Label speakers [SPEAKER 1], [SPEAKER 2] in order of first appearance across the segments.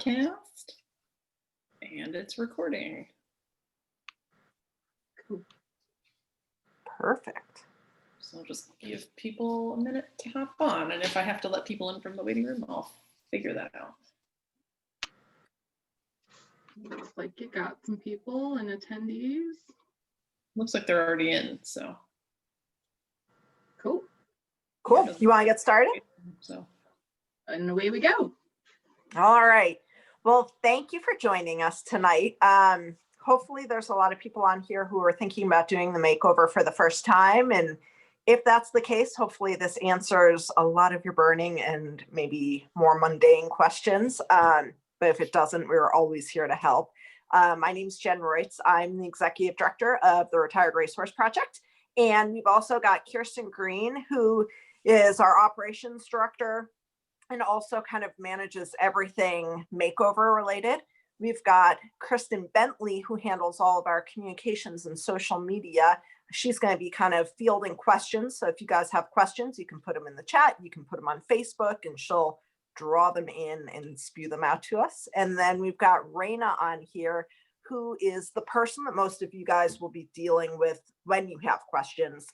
[SPEAKER 1] podcast, and it's recording.
[SPEAKER 2] Cool. Perfect.
[SPEAKER 1] So I'll just give people a minute to hop on, and if I have to let people in from the waiting room, I'll figure that out.
[SPEAKER 3] Looks like you got some people and attendees.
[SPEAKER 1] Looks like they're already in, so.
[SPEAKER 3] Cool.
[SPEAKER 2] Cool. You want to get started?
[SPEAKER 1] So.
[SPEAKER 3] And away we go.
[SPEAKER 2] All right. Well, thank you for joining us tonight. Hopefully there's a lot of people on here who are thinking about doing the makeover for the first time. And if that's the case, hopefully this answers a lot of your burning and maybe more mundane questions. But if it doesn't, we're always here to help. My name's Jen Roytz. I'm the Executive Director of the Retired Racehorse Project. And we've also got Kirsten Green, who is our Operations Director and also kind of manages everything makeover related. We've got Kristen Bentley, who handles all of our communications and social media. She's going to be kind of fielding questions. So if you guys have questions, you can put them in the chat. You can put them on Facebook and she'll draw them in and spew them out to us. And then we've got Raina on here, who is the person that most of you guys will be dealing with when you have questions.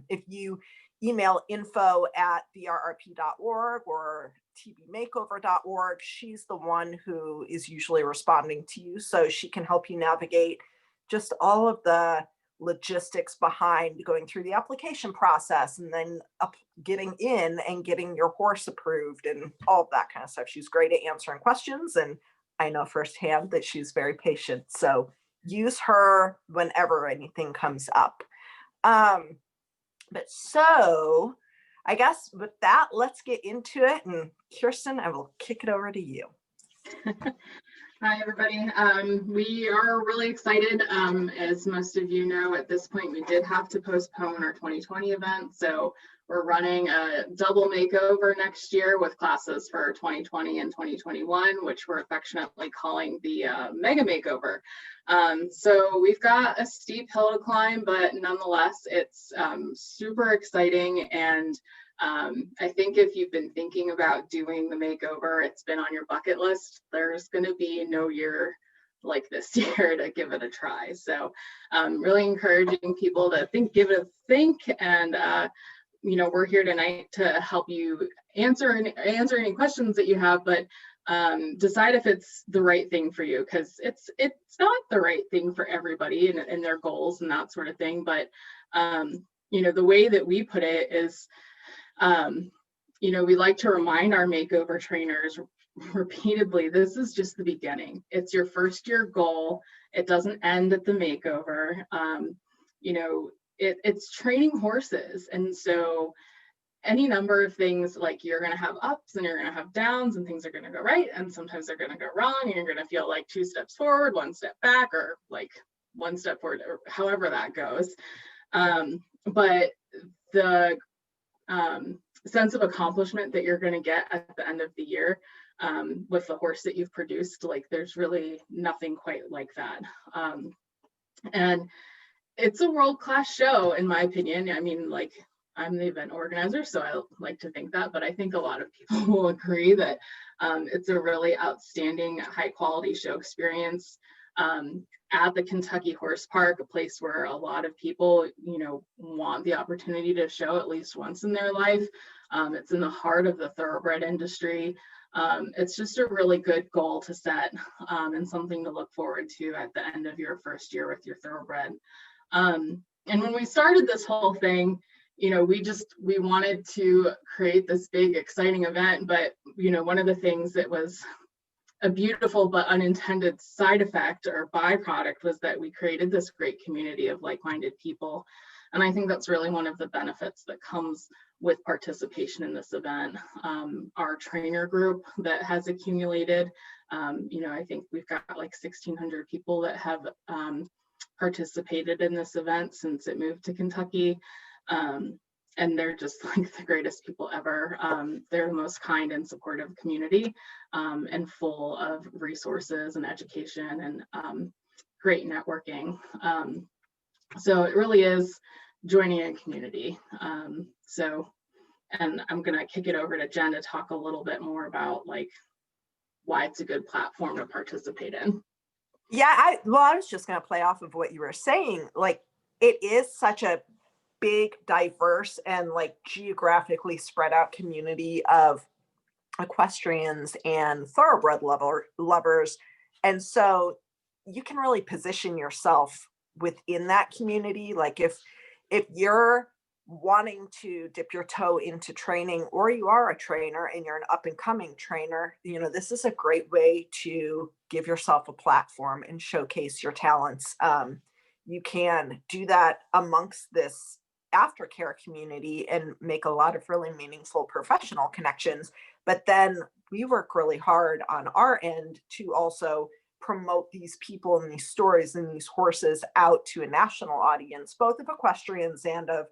[SPEAKER 2] If you email info@thrrp.org or tbmakeover.org, she's the one who is usually responding to you. So she can help you navigate just all of the logistics behind going through the application process and then getting in and getting your horse approved and all of that kind of stuff. She's great at answering questions, and I know firsthand that she's very patient. So use her whenever anything comes up. But so I guess with that, let's get into it. And Kirsten, I will kick it over to you.
[SPEAKER 3] Hi, everybody. We are really excited. As most of you know, at this point, we did have to postpone our 2020 event. So we're running a double makeover next year with classes for 2020 and 2021, which we're affectionately calling the Mega Makeover. So we've got a steep hill to climb, but nonetheless, it's super exciting. And I think if you've been thinking about doing the makeover, it's been on your bucket list, there's going to be no year like this year to give it a try. So really encouraging people to give it a think. And you know, we're here tonight to help you answer any questions that you have, but decide if it's the right thing for you, because it's not the right thing for everybody and their goals and that sort of thing. But you know, the way that we put it is, you know, we like to remind our makeover trainers repeatedly, this is just the beginning. It's your first year goal. It doesn't end at the makeover. You know, it's training horses. And so any number of things, like you're going to have ups and you're going to have downs, and things are going to go right. And sometimes they're going to go wrong, and you're going to feel like 2 steps forward, 1 step back, or like 1 step forward, or however that goes. But the sense of accomplishment that you're going to get at the end of the year with the horse that you've produced, like there's really nothing quite like that. And it's a world-class show, in my opinion. I mean, like, I'm the event organizer, so I like to think that, but I think a lot of people will agree that it's a really outstanding, high-quality show experience at the Kentucky Horse Park, a place where a lot of people, you know, want the opportunity to show at least once in their life. It's in the heart of the thoroughbred industry. It's just a really good goal to set and something to look forward to at the end of your first year with your thoroughbred. And when we started this whole thing, you know, we wanted to create this big, exciting event. But, you know, one of the things that was a beautiful but unintended side effect or byproduct was that we created this great community of like-minded people. And I think that's really one of the benefits that comes with participation in this event. Our trainer group that has accumulated, you know, I think we've got like 1,600 people that have participated in this event since it moved to Kentucky. And they're just like the greatest people ever. They're the most kind and supportive community, and full of resources and education and great networking. So it really is joining a community. And I'm gonna kick it over to Jen to talk a little bit more about like why it's a good platform to participate in.
[SPEAKER 2] Yeah, I was just going to play off of what you were saying. Like, it is such a big, diverse, and like geographically spread out community of equestrians and thoroughbred lovers. And so you can really position yourself within that community. Like, if you're wanting to dip your toe into training, or you are a trainer and you're an up and coming trainer, this is a great way to give yourself a platform and showcase your talents. You can do that amongst this aftercare community and make a lot of really meaningful professional connections. But then we work really hard on our end to also promote these people and these stories and these horses out to a national audience, both of equestrians and of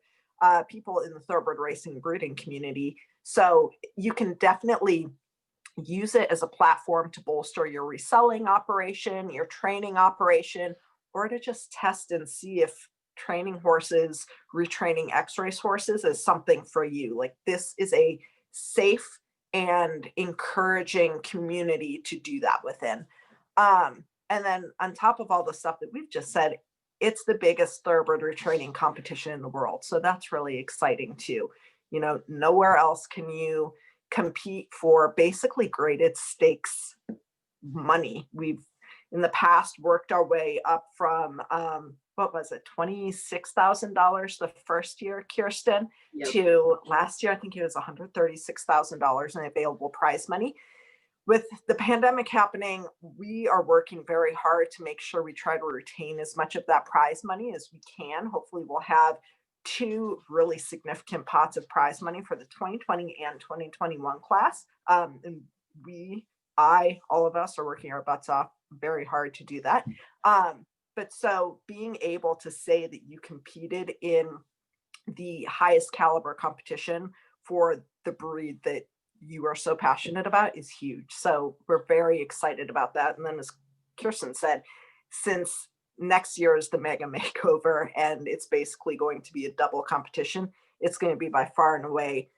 [SPEAKER 2] people in the thoroughbred racing breeding community. So you can definitely use it as a platform to bolster your reselling operation, your training operation, or to just test and see if training horses, retraining X-race horses is something for you. Like, this is a safe and encouraging community to do that within. And then on top of all the stuff that we've just said, it's the biggest thoroughbred retraining competition in the world. So that's really exciting too. Nowhere else can you compete for basically graded stakes money. We've in the past worked our way up from what was it, $26,000 the first year, Kirsten,
[SPEAKER 3] Yep.
[SPEAKER 2] to last year I think it was $136,000 in available prize money. With the pandemic happening, we are working very hard to make sure we try to retain as much of that prize money as we can. Hopefully we'll have 2 really significant pots of prize money for the 2020 and 2021 class. And all of us are working our butts off very hard to do that. But so being able to say that you competed in the highest caliber competition for the breed that you are so passionate about is huge. So we're very excited about that. And then, as Kirsten said, since next year is the Mega Makeover and it's basically going to be a double competition, it's going to be by far and away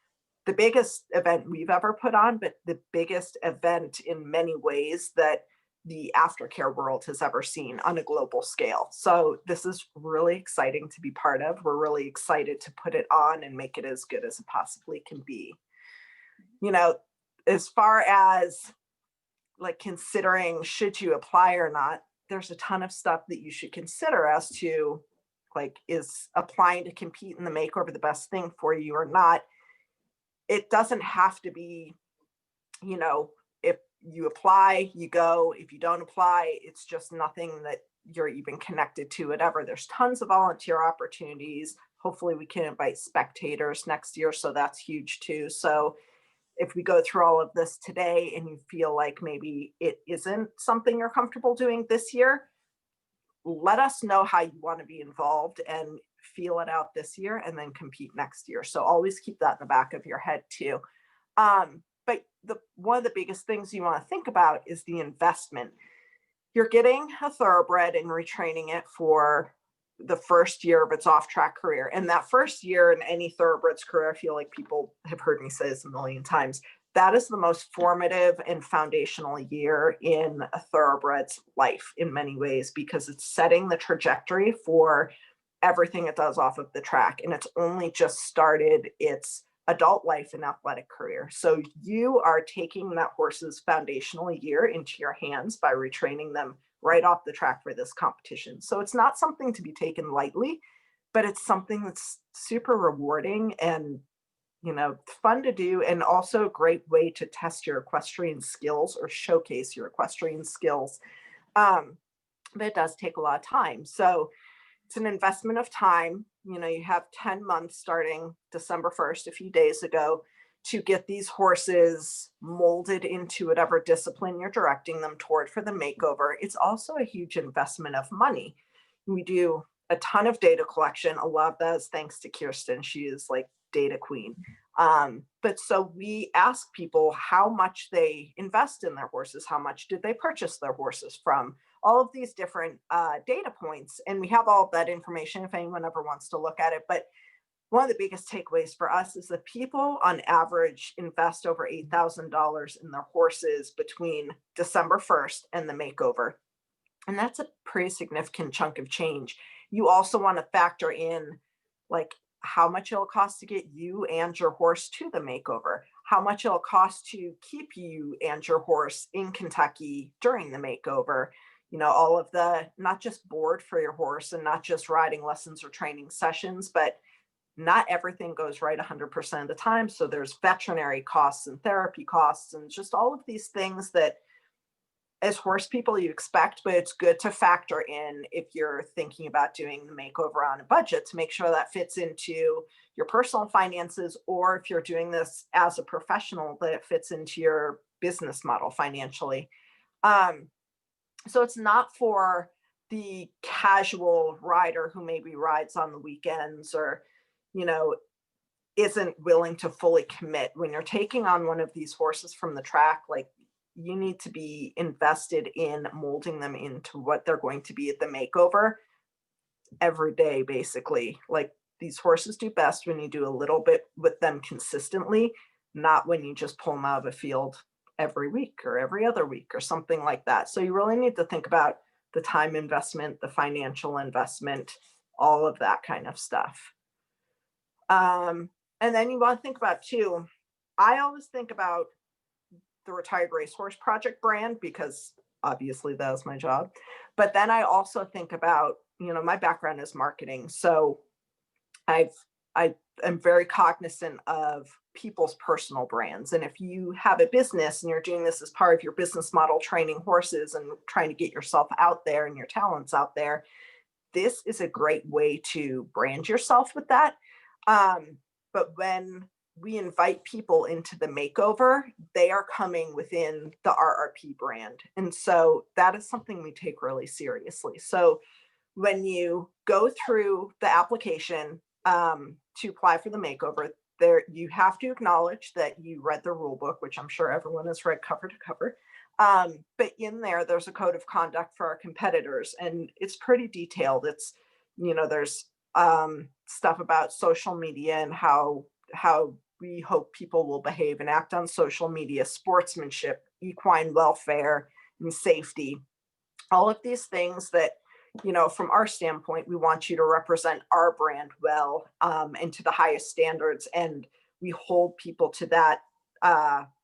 [SPEAKER 2] the biggest event we've ever put on, but the biggest event in many ways that the aftercare world has ever seen on a global scale. So this is really exciting to be part of. We're really excited to put it on and make it as good as it possibly can be. As far as like considering should you apply or not, there's a ton of stuff that you should consider as to, like, is applying to compete in the makeover the best thing for you or not. It doesn't have to be, if you apply, you go. If you don't apply, it's just nothing that you're even connected to, whatever. There's tons of volunteer opportunities. Hopefully we can invite spectators next year, so that's huge too. So if we go through all of this today and you feel like maybe it isn't something you're comfortable doing this year, let us know how you want to be involved and feel it out this year and then compete next year. So always keep that in the back of your head too. But one of the biggest things you want to think about is the investment. You're getting a thoroughbred and retraining it for the first year of its off-track career. And that first year in any thoroughbred's career, I feel like people have heard me say this a million times, that is the most formative and foundational year in a thoroughbred's life in many ways, because it's setting the trajectory for everything it does off of the track. And it's only just started its adult life and athletic career. So you are taking that horse's foundational year into your hands by retraining them right off the track for this competition. So it's not something to be taken lightly, but it's something that's super rewarding and, fun to do, and also a great way to test your equestrian skills or showcase your equestrian skills. But it does take a lot of time. So it's an investment of time. You have 10 months starting December 1st, a few days ago, to get these horses molded into whatever discipline you're directing them toward for the makeover. It's also a huge investment of money. We do a ton of data collection. A lot of that is thanks to Kirsten. She is like data queen. But so we ask people how much they invest in their horses, how much did they purchase their horses from, all of these different data points. And we have all of that information if anyone ever wants to look at it. But one of the biggest takeaways for us is that people on average invest over $8,000 in their horses between December 1st and the makeover. And that's a pretty significant chunk of change. You also want to factor in like how much it'll cost to get you and your horse to the makeover, how much it'll cost to keep you and your horse in Kentucky during the makeover, all of the, not just board for your horse and not just riding lessons or training sessions, but not everything goes right 100% of the time. So there's veterinary costs and therapy costs and just all of these things that as horse people you expect, but it's good to factor in if you're thinking about doing the makeover on a budget to make sure that fits into your personal finances, or if you're doing this as a professional, that it fits into your business model financially. So it's not for the casual rider who maybe rides on the weekends or, isn't willing to fully commit. When you're taking on one of these horses from the track, like, you need to be invested in molding them into what they're going to be at the makeover every day, basically. Like, these horses do best when you do a little bit with them consistently, not when you just pull them out of a field every week or every other week or something like that. So you really need to think about the time investment, the financial investment, all of that kind of stuff. And then you want to think about too, I always think about the Retired Racehorse Project brand because obviously that was my job. But then I also think about, my background is marketing. So I am very cognizant of people's personal brands. And if you have a business and you're doing this as part of your business model, training horses and trying to get yourself out there and your talents out there, this is a great way to brand yourself with that. But when we invite people into the makeover, they are coming within the RRP brand. And so that is something we take really seriously. So when you go through the application to apply for the makeover, there you have to acknowledge that you read the rule book, which I'm sure everyone has read cover to cover. But in there's a code of conduct for our competitors, and it's pretty detailed. It's, there's stuff about social media and how we hope people will behave and act on social media, sportsmanship, equine welfare, and safety. All of these things that, from our standpoint, we want you to represent our brand well and to the highest standards. And we hold people to that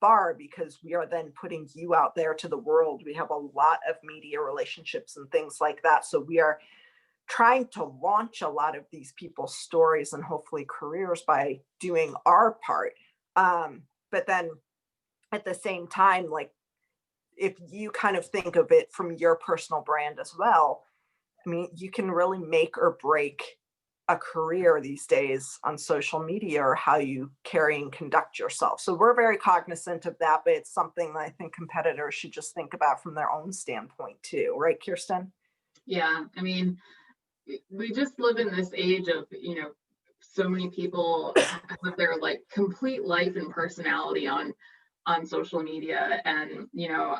[SPEAKER 2] bar because we are then putting you out there to the world. We have a lot of media relationships and things like that. So we are trying to launch a lot of these people's stories and hopefully careers by doing our part. But then at the same time, like, if you kind of think of it from your personal brand as well, I mean, you can really make or break a career these days on social media or how you carry and conduct yourself. So we're very cognizant of that, but it's something that I think competitors should just think about from their own standpoint too. Right, Kirsten?
[SPEAKER 3] Yeah, I mean, we just live in this age of, so many people have their like complete life and personality on social media. And,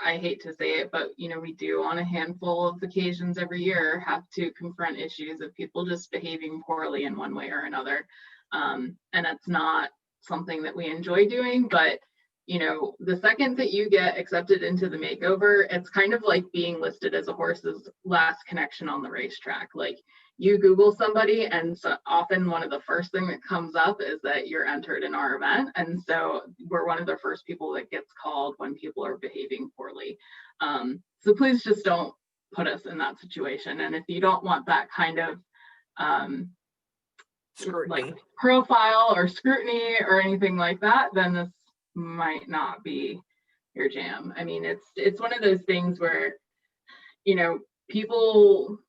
[SPEAKER 3] I hate to say it, but, we do on a handful of occasions every year have to confront issues of people just behaving poorly in one way or another. And that's not something that we enjoy doing, but the second that you get accepted into the makeover, it's kind of like being listed as a horse's last connection on the racetrack. Like, you Google somebody, and so often one of the first thing that comes up is that you're entered in our event. And so we're one of the first people that gets called when people are behaving poorly. So please just don't put us in that situation. And if you don't want that kind of like profile or scrutiny or anything like that, then this might not be your jam. I mean, it's one of those things where, people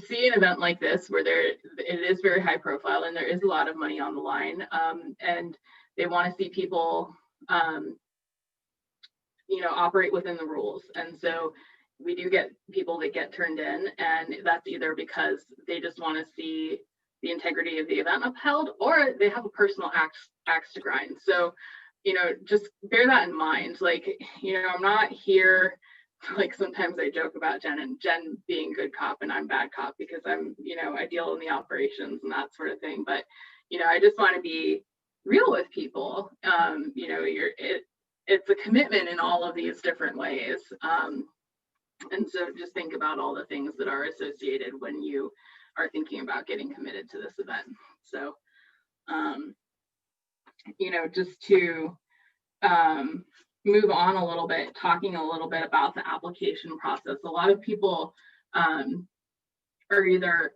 [SPEAKER 3] see an event like this where it is very high profile and there is a lot of money on the line, and they want to see people operate within the rules. And so we do get people that get turned in, and that's either because they just want to see the integrity of the event upheld, or they have a personal axe to grind. So just bear that in mind. Like, I'm not here like sometimes I joke about Jen being good cop and I'm bad cop because I'm, you know, I deal in the operations and that sort of thing. But, you know, I just want to be real with people. You know, it's a commitment in all of these different ways. And so just think about all the things that are associated when you are thinking about getting committed to this event. So, you know, just to move on a little bit, talking a little bit about the application process. A lot of people are either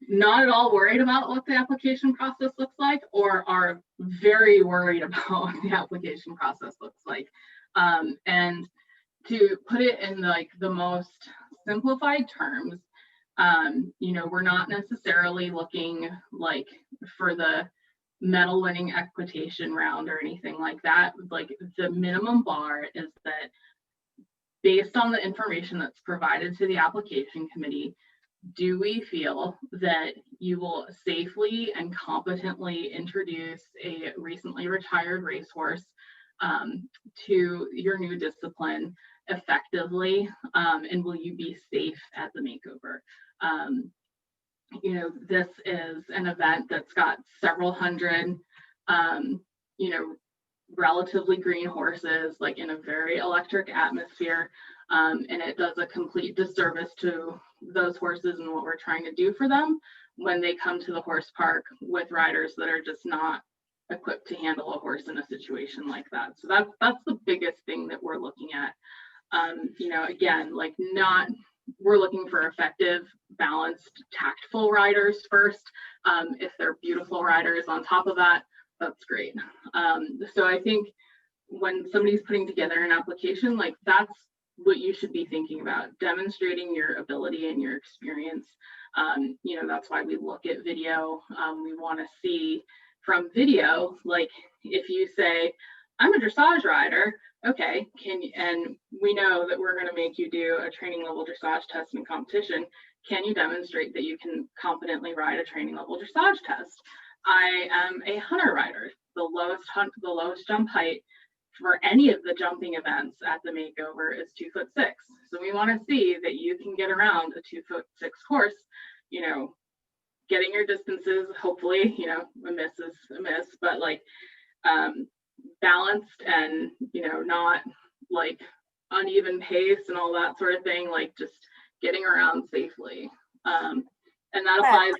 [SPEAKER 3] not at all worried about what the application process looks like, or are very worried about what the application process looks like. And to put it in like the most simplified terms, you know, we're not necessarily looking like for the medal winning equitation round or anything like that. Like the minimum bar is that based on the information that's provided to the application committee, do we feel that you will safely and competently introduce a recently retired racehorse to your new discipline effectively, and will you be safe at the makeover? You know, this is an event that's got several hundred, you know, relatively green horses, like in a very electric atmosphere, and it does a complete disservice to those horses and what we're trying to do for them when they come to the horse park with riders that are just not equipped to handle a horse in a situation like that. So that's the biggest thing that we're looking at. You know, again, like we're looking for effective, balanced, tactful riders first. If they're beautiful riders on top of that, that's great. So I think when somebody's putting together an application, like that's what you should be thinking about, demonstrating your ability and your experience. You know, that's why we look at video. We want to see from video, like if you say, I'm a dressage rider, okay, and we know that we're going to make you do a training level dressage test and competition. Can you demonstrate that you can competently ride a training level dressage test? I am a hunter rider. The lowest jump height for any of the jumping events at the makeover is 2'6". So we want to see that you can get around a 2'6" horse, you know, getting your distances, hopefully, you know, a miss is a miss, but like balanced and, you know, not like uneven pace and all that sort of thing, like just getting around safely. And that applies.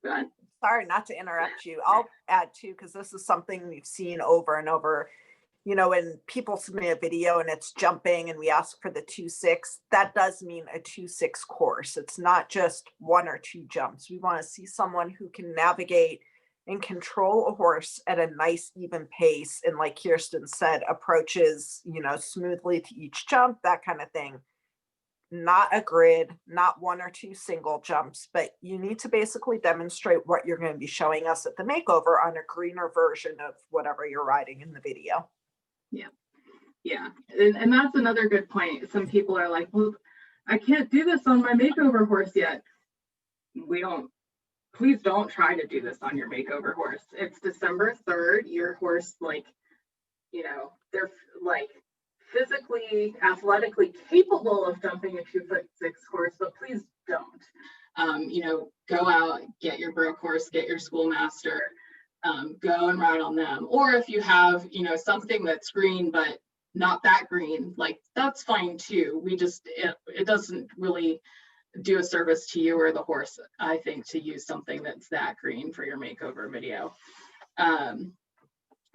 [SPEAKER 3] Go ahead.
[SPEAKER 2] Sorry, not to interrupt you. I'll add too, because this is something we've seen over and over. You know, when people submit a video and it's jumping and we ask for the 2'6", that does mean a 2'6" course. It's not just 1 or 2 jumps. We want to see someone who can navigate and control a horse at a nice, even pace. And like Kirsten said, approaches, you know, smoothly to each jump, that kind of thing. Not a grid, not 1 or 2 single jumps, but you need to basically demonstrate what you're going to be showing us at the makeover on a greener version of whatever you're riding in the video.
[SPEAKER 3] Yeah. And that's another good point. Some people are like, well, I can't do this on my makeover horse yet. Please don't try to do this on your makeover horse. It's December 3rd. Your horse, like, you know, they're like physically, athletically capable of jumping a 2'6" horse, but please don't. You know, go out, get your broke horse, get your schoolmaster, go and ride on them. Or if you have, you know, something that's green, but not that green, like that's fine too. It doesn't really do a service to you or the horse, I think, to use something that's that green for your makeover video.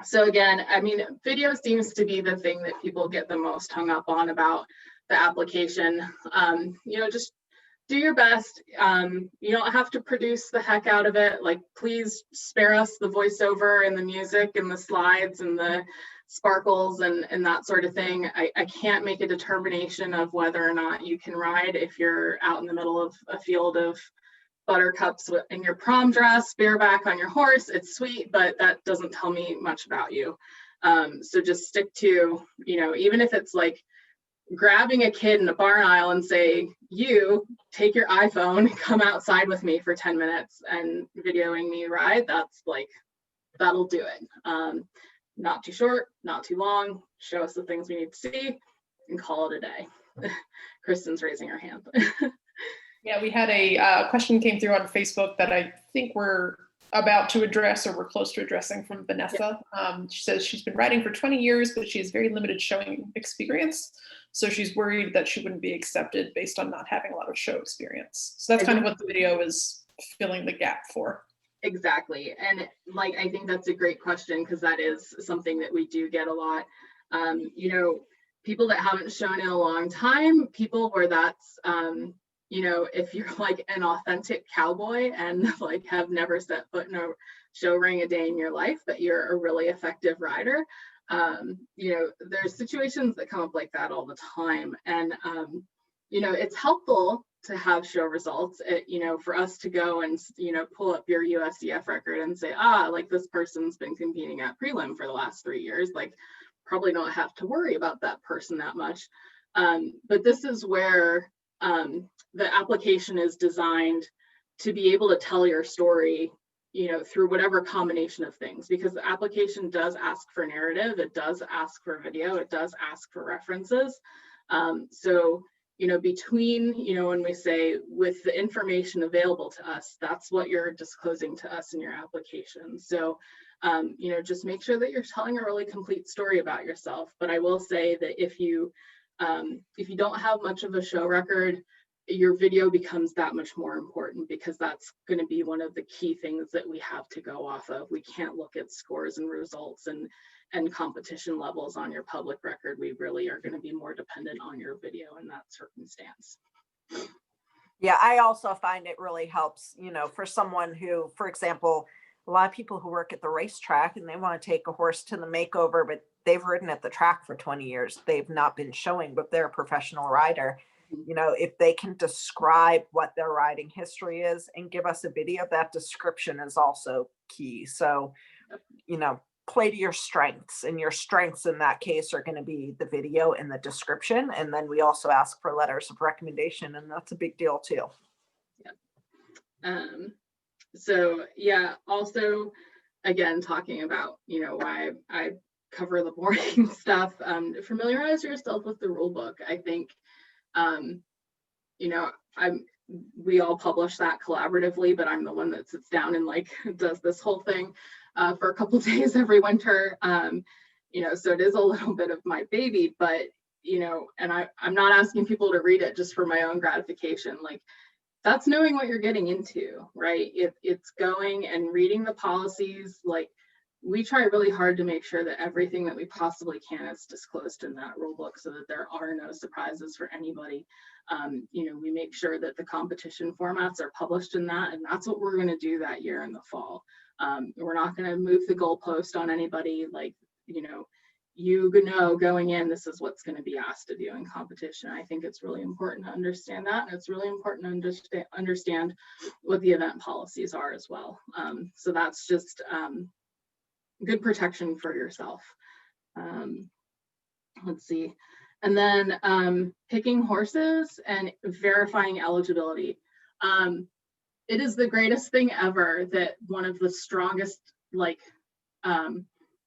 [SPEAKER 3] So again, I mean, video seems to be the thing that people get the most hung up on about the application. You know, just do your best. You don't have to produce the heck out of it. Like, please spare us the voiceover and the music and the slides and the sparkles and that sort of thing. I can't make a determination of whether or not you can ride if you're out in the middle of a field of buttercups in your prom dress, bareback on your horse. It's sweet, but that doesn't tell me much about you. So just stick to, you know, even if it's like grabbing a kid in a barn aisle and say, you take your iPhone, come outside with me for 10 minutes and videoing me ride, that's like, that'll do it. Not too short, not too long, show us the things we need to see and call it a day. Kristen's raising her hand.
[SPEAKER 1] Yeah, we had a question came through on Facebook that I think we're about to address, or we're close to addressing, from Vanessa. She says she's been riding for 20 years, but she has very limited showing experience. So she's worried that she wouldn't be accepted based on not having a lot of show experience. So that's kind of what the video is filling the gap for.
[SPEAKER 3] Exactly. And like, I think that's a great question, because that is something that we do get a lot. You know, people that haven't shown in a long time, people where that's, you know, if you're like an authentic cowboy and like have never set foot in a show ring a day in your life, but you're a really effective rider, you know, there's situations that come up like that all the time. And, you know, it's helpful to have show results, you know, for us to go and, you know, pull up your USDF record and say, like this person's been competing at prelim for the last 3 years, like probably don't have to worry about that person that much. But this is where the application is designed to be able to tell your story, you know, through whatever combination of things, because the application does ask for narrative, it does ask for video, it does ask for references. So, you know, between, you know, when we say with the information available to us, that's what you're disclosing to us in your application. So, you know, just make sure that you're telling a really complete story about yourself. But I will say that if you don't have much of a show record, your video becomes that much more important, because that's going to be one of the key things that we have to go off of. We can't look at scores and results and competition levels on your public record. We really are going to be more dependent on your video in that circumstance.
[SPEAKER 2] Yeah, I also find it really helps, you know, for someone who, for example, a lot of people who work at the racetrack and they want to take a horse to the makeover, but they've ridden at the track for 20 years. They've not been showing, but they're a professional rider. You know, if they can describe what their riding history is and give us a video, that description is also key. So, you know, play to your strengths, and your strengths in that case are going to be the video and the description. And then we also ask for letters of recommendation, and that's a big deal too.
[SPEAKER 3] Yeah. So yeah, also, again, talking about, you know, why I cover the boring stuff, familiarize yourself with the rule book. I think, you know, we all publish that collaboratively, but I'm the one that sits down and like does this whole thing for a couple of days every winter. You know, so it is a little bit of my baby, but, you know, and I'm not asking people to read it just for my own gratification. Like, that's knowing what you're getting into, right? It's going and reading the policies. Like, we try really hard to make sure that everything that we possibly can is disclosed in that rule book, so that there are no surprises for anybody. You know, we make sure that the competition formats are published in that, and that's what we're going to do that year in the fall. We're not going to move the goalpost on anybody. Like, you know, going in, this is what's going to be asked of you in competition. I think it's really important to understand that, and it's really important to understand what the event policies are as well. So that's just good protection for yourself. Let's see. And then picking horses and verifying eligibility. It is the greatest thing ever that one of the strongest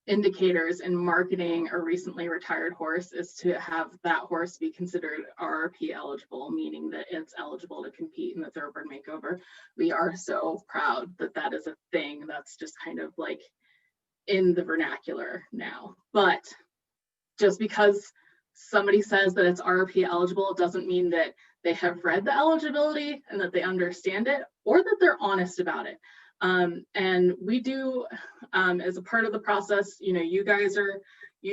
[SPEAKER 3] indicators in marketing a recently retired horse is to have that horse be considered RRP eligible, meaning that it's eligible to compete in the Thoroughbred Makeover. We are so proud that that is a thing that's just kind of like in the vernacular now. But just because somebody says that it's RRP eligible doesn't mean that they have read the eligibility and that they understand it, or that they're honest about it. And we do, as a part of the process, you know, you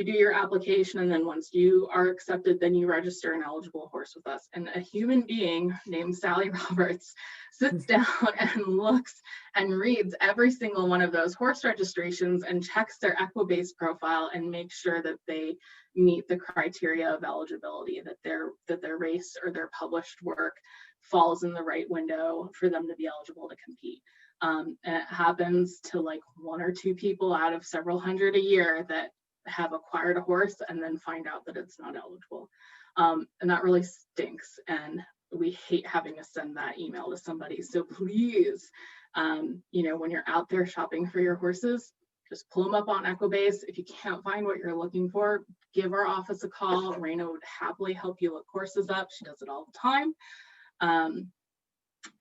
[SPEAKER 3] do your application, and then once you are accepted, then you register an eligible horse with us. And a human being named Sally Roberts sits down and looks and reads every single one of those horse registrations and checks their Equibase profile and makes sure that they meet the criteria of eligibility, that their race or their published work falls in the right window for them to be eligible to compete. And it happens to like 1 or 2 people out of several hundred a year that have acquired a horse and then find out that it's not eligible. And that really stinks. And we hate having to send that email to somebody. So please, you know, when you're out there shopping for your horses, just pull them up on Equibase. If you can't find what you're looking for, give our office a call. Raina would happily help you look horses up. She does it all the time.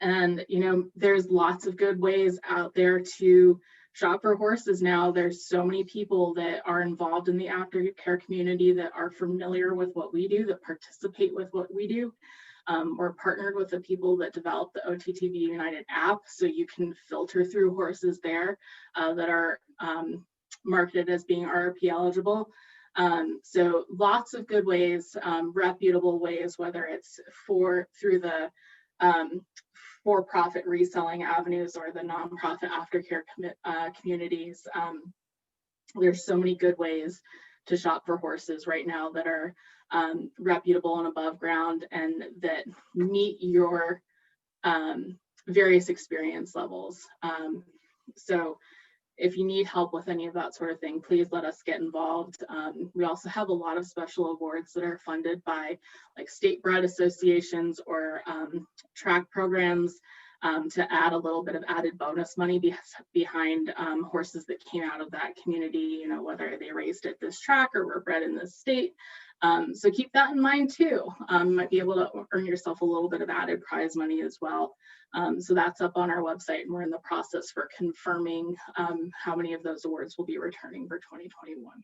[SPEAKER 3] And, you know, there's lots of good ways out there to shop for horses now. There's so many people that are involved in the aftercare community that are familiar with what we do, that participate with what we do. We're partnered with the people that developed the OTTV United app, so you can filter through horses there that are marketed as being RRP eligible. So lots of good ways, reputable ways, whether it's through the for-profit reselling avenues or the nonprofit aftercare communities. There's so many good ways to shop for horses right now that are reputable and above ground and that meet your various experience levels. So if you need help with any of that sort of thing, please let us get involved. We also have a lot of special awards that are funded by like state bred associations or track programs to add a little bit of added bonus money behind horses that came out of that community, you know, whether they raced at this track or were bred in this state. So keep that in mind too. You might be able to earn yourself a little bit of added prize money as well. So that's up on our website, and we're in the process for confirming how many of those awards will be returning for 2021.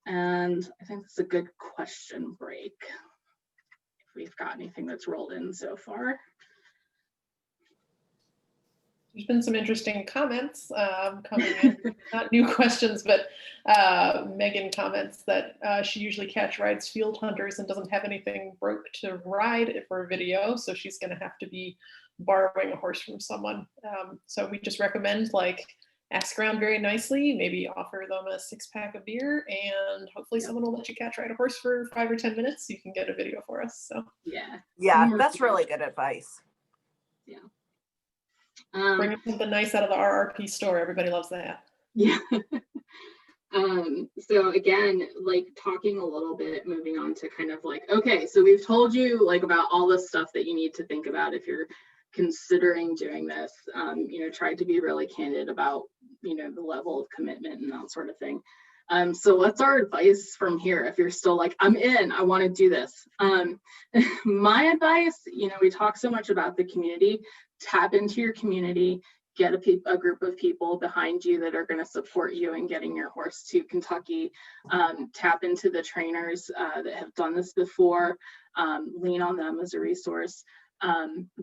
[SPEAKER 3] And I think that's a good question break. If we've got anything that's rolled in so far.
[SPEAKER 1] There's been some interesting comments coming in, not new questions, but Megan comments that she usually catch rides field hunters and doesn't have anything broke to ride for a video. So she's gonna have to be borrowing a horse from someone. So we just recommend like ask around very nicely, maybe offer them a 6-pack of beer, and hopefully someone will let you catch ride a horse for 5 or 10 minutes so you can get a video for us. So
[SPEAKER 2] yeah, that's really good advice.
[SPEAKER 3] Yeah.
[SPEAKER 1] Bring something nice out of the RRP store. Everybody loves that.
[SPEAKER 3] Yeah. So again, like talking a little bit, moving on to kind of like, okay, so we've told you like about all the stuff that you need to think about if you're considering doing this. You know, tried to be really candid about, you know, the level of commitment and that sort of thing. So what's our advice from here? If you're still like, I'm in, I want to do this. My advice, you know, we talk so much about the community, tap into your community, get a group of people behind you that are going to support you in getting your horse to Kentucky. Tap into the trainers that have done this before, lean on them as a resource.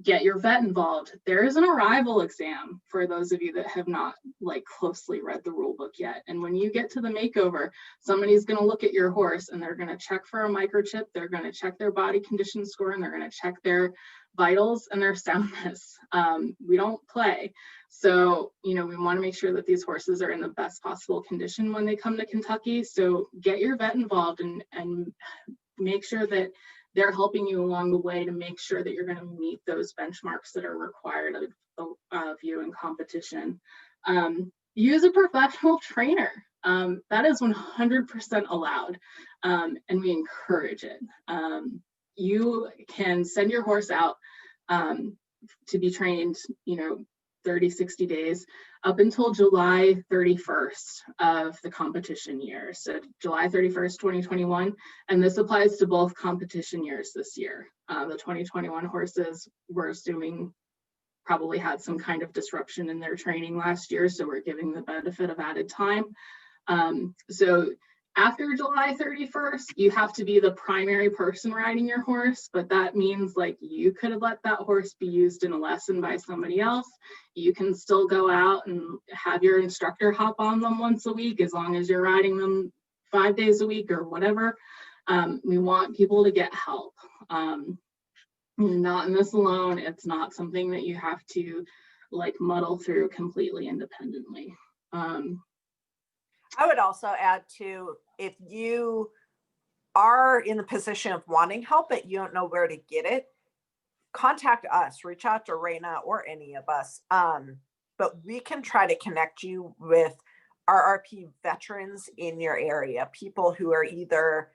[SPEAKER 3] Get your vet involved. There is an arrival exam for those of you that have not like closely read the rule book yet. And when you get to the makeover, somebody's going to look at your horse and they're going to check for a microchip. They're going to check their body condition score, and they're going to check their vitals and their soundness. We don't play. So, you know, we want to make sure that these horses are in the best possible condition when they come to Kentucky. So get your vet involved and make sure that they're helping you along the way to make sure that you're going to meet those benchmarks that are required of you in competition. Use a professional trainer. That is 100% allowed, and we encourage it. You can send your horse out to be trained, you know, 30, 60 days up until July 31st of the competition year. So July 31st, 2021. And this applies to both competition years this year. The 2021 horses, we're assuming, probably had some kind of disruption in their training last year. So we're giving the benefit of added time. So after July 31st, you have to be the primary person riding your horse, but that means like you could have let that horse be used in a lesson by somebody else. You can still go out and have your instructor hop on them once a week, as long as you're riding them 5 days a week or whatever. We want people to get help. Not in this alone. It's not something that you have to like muddle through completely independently.
[SPEAKER 2] I would also add to, if you are in the position of wanting help but you don't know where to get it, contact us, reach out to Raina or any of us. But we can try to connect you with RRP veterans in your area, people who are either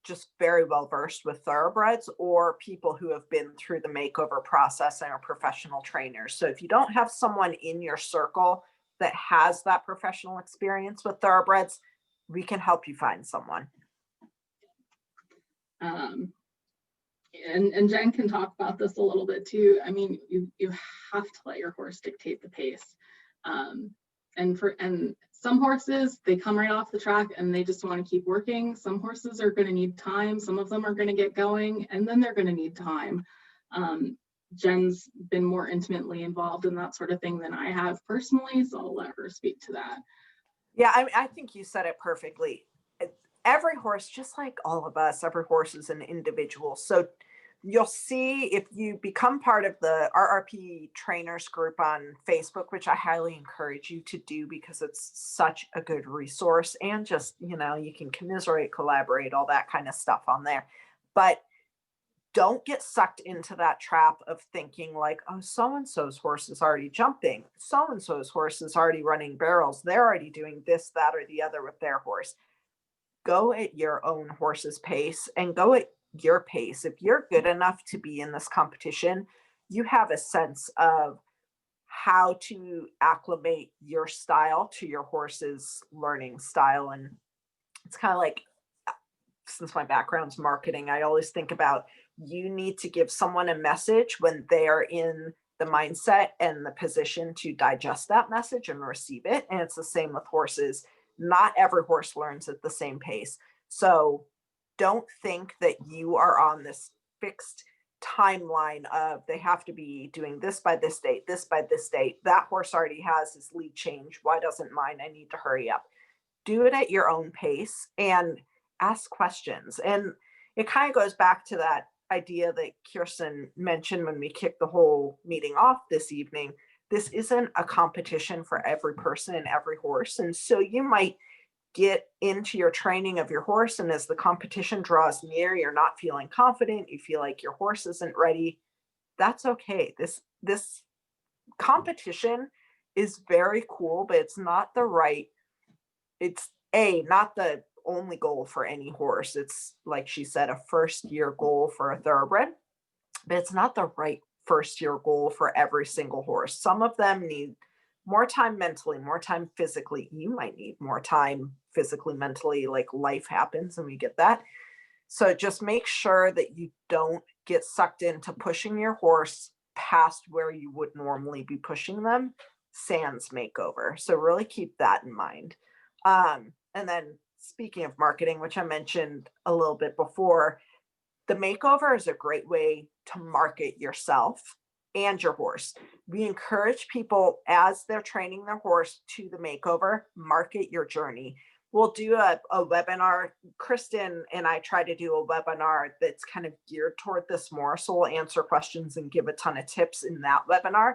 [SPEAKER 2] just very well versed with thoroughbreds or people who have been through the makeover process and are professional trainers. So if you don't have someone in your circle that has that professional experience with thoroughbreds, we can help you find someone.
[SPEAKER 3] And Jen can talk about this a little bit too. I mean, you have to let your horse dictate the pace. And some horses, they come right off the track and they just want to keep working. Some horses are going to need time. Some of them are going to get going and then they're going to need time. Jen's been more intimately involved in that sort of thing than I have personally, so I'll let her speak to that.
[SPEAKER 2] Yeah, I think you said it perfectly. Every horse, just like all of us, every horse is an individual. So you'll see if you become part of the RRP trainers group on Facebook, which I highly encourage you to do because it's such a good resource, and just, you know, you can commiserate, collaborate, all that kind of stuff on there. But don't get sucked into that trap of thinking like, oh, so-and-so's horse is already jumping. So-and-so's horse is already running barrels. They're already doing this, that, or the other with their horse. Go at your own horse's pace and go at your pace. If you're good enough to be in this competition, you have a sense of how to acclimate your style to your horse's learning style. And it's kind of like, since my background's marketing, I always think about, you need to give someone a message when they are in the mindset and the position to digest that message and receive it. And it's the same with horses. Not every horse learns at the same pace. So don't think that you are on this fixed timeline of they have to be doing this by this date, this by this date. That horse already has his lead change. Why doesn't mine? I need to hurry up. Do it at your own pace and ask questions. And it kind of goes back to that idea that Kirsten mentioned when we kicked the whole meeting off this evening. This isn't a competition for every person and every horse. And so you might get into your training of your horse, and as the competition draws near, you're not feeling confident, you feel like your horse isn't ready. That's okay. This competition is very cool, but it's not the right, it's not the only goal for any horse. It's, like she said, a first year goal for a thoroughbred, but it's not the right first year goal for every single horse. Some of them need more time mentally, more time physically. You might need more time physically, mentally, like life happens and we get that. So just make sure that you don't get sucked into pushing your horse past where you would normally be pushing them, sans makeover. So really keep that in mind. And then speaking of marketing, which I mentioned a little bit before, the makeover is a great way to market yourself and your horse. We encourage people as they're training their horse to the makeover, market your journey. We'll do a webinar. Kristen and I try to do a webinar that's kind of geared toward this more. So we'll answer questions and give a ton of tips in that webinar.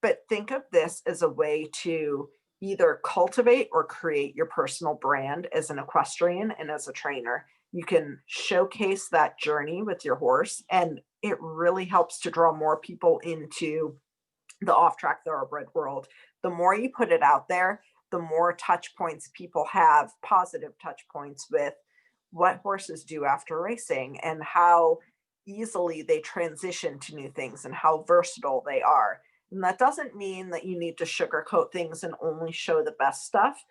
[SPEAKER 2] But think of this as a way to either cultivate or create your personal brand as an equestrian and as a trainer. You can showcase that journey with your horse, and it really helps to draw more people into the off-track thoroughbred world. The more you put it out there, the more touch points people have, positive touch points with what horses do after racing and how easily they transition to new things and how versatile they are. And that doesn't mean that you need to sugarcoat things and only show the best stuff.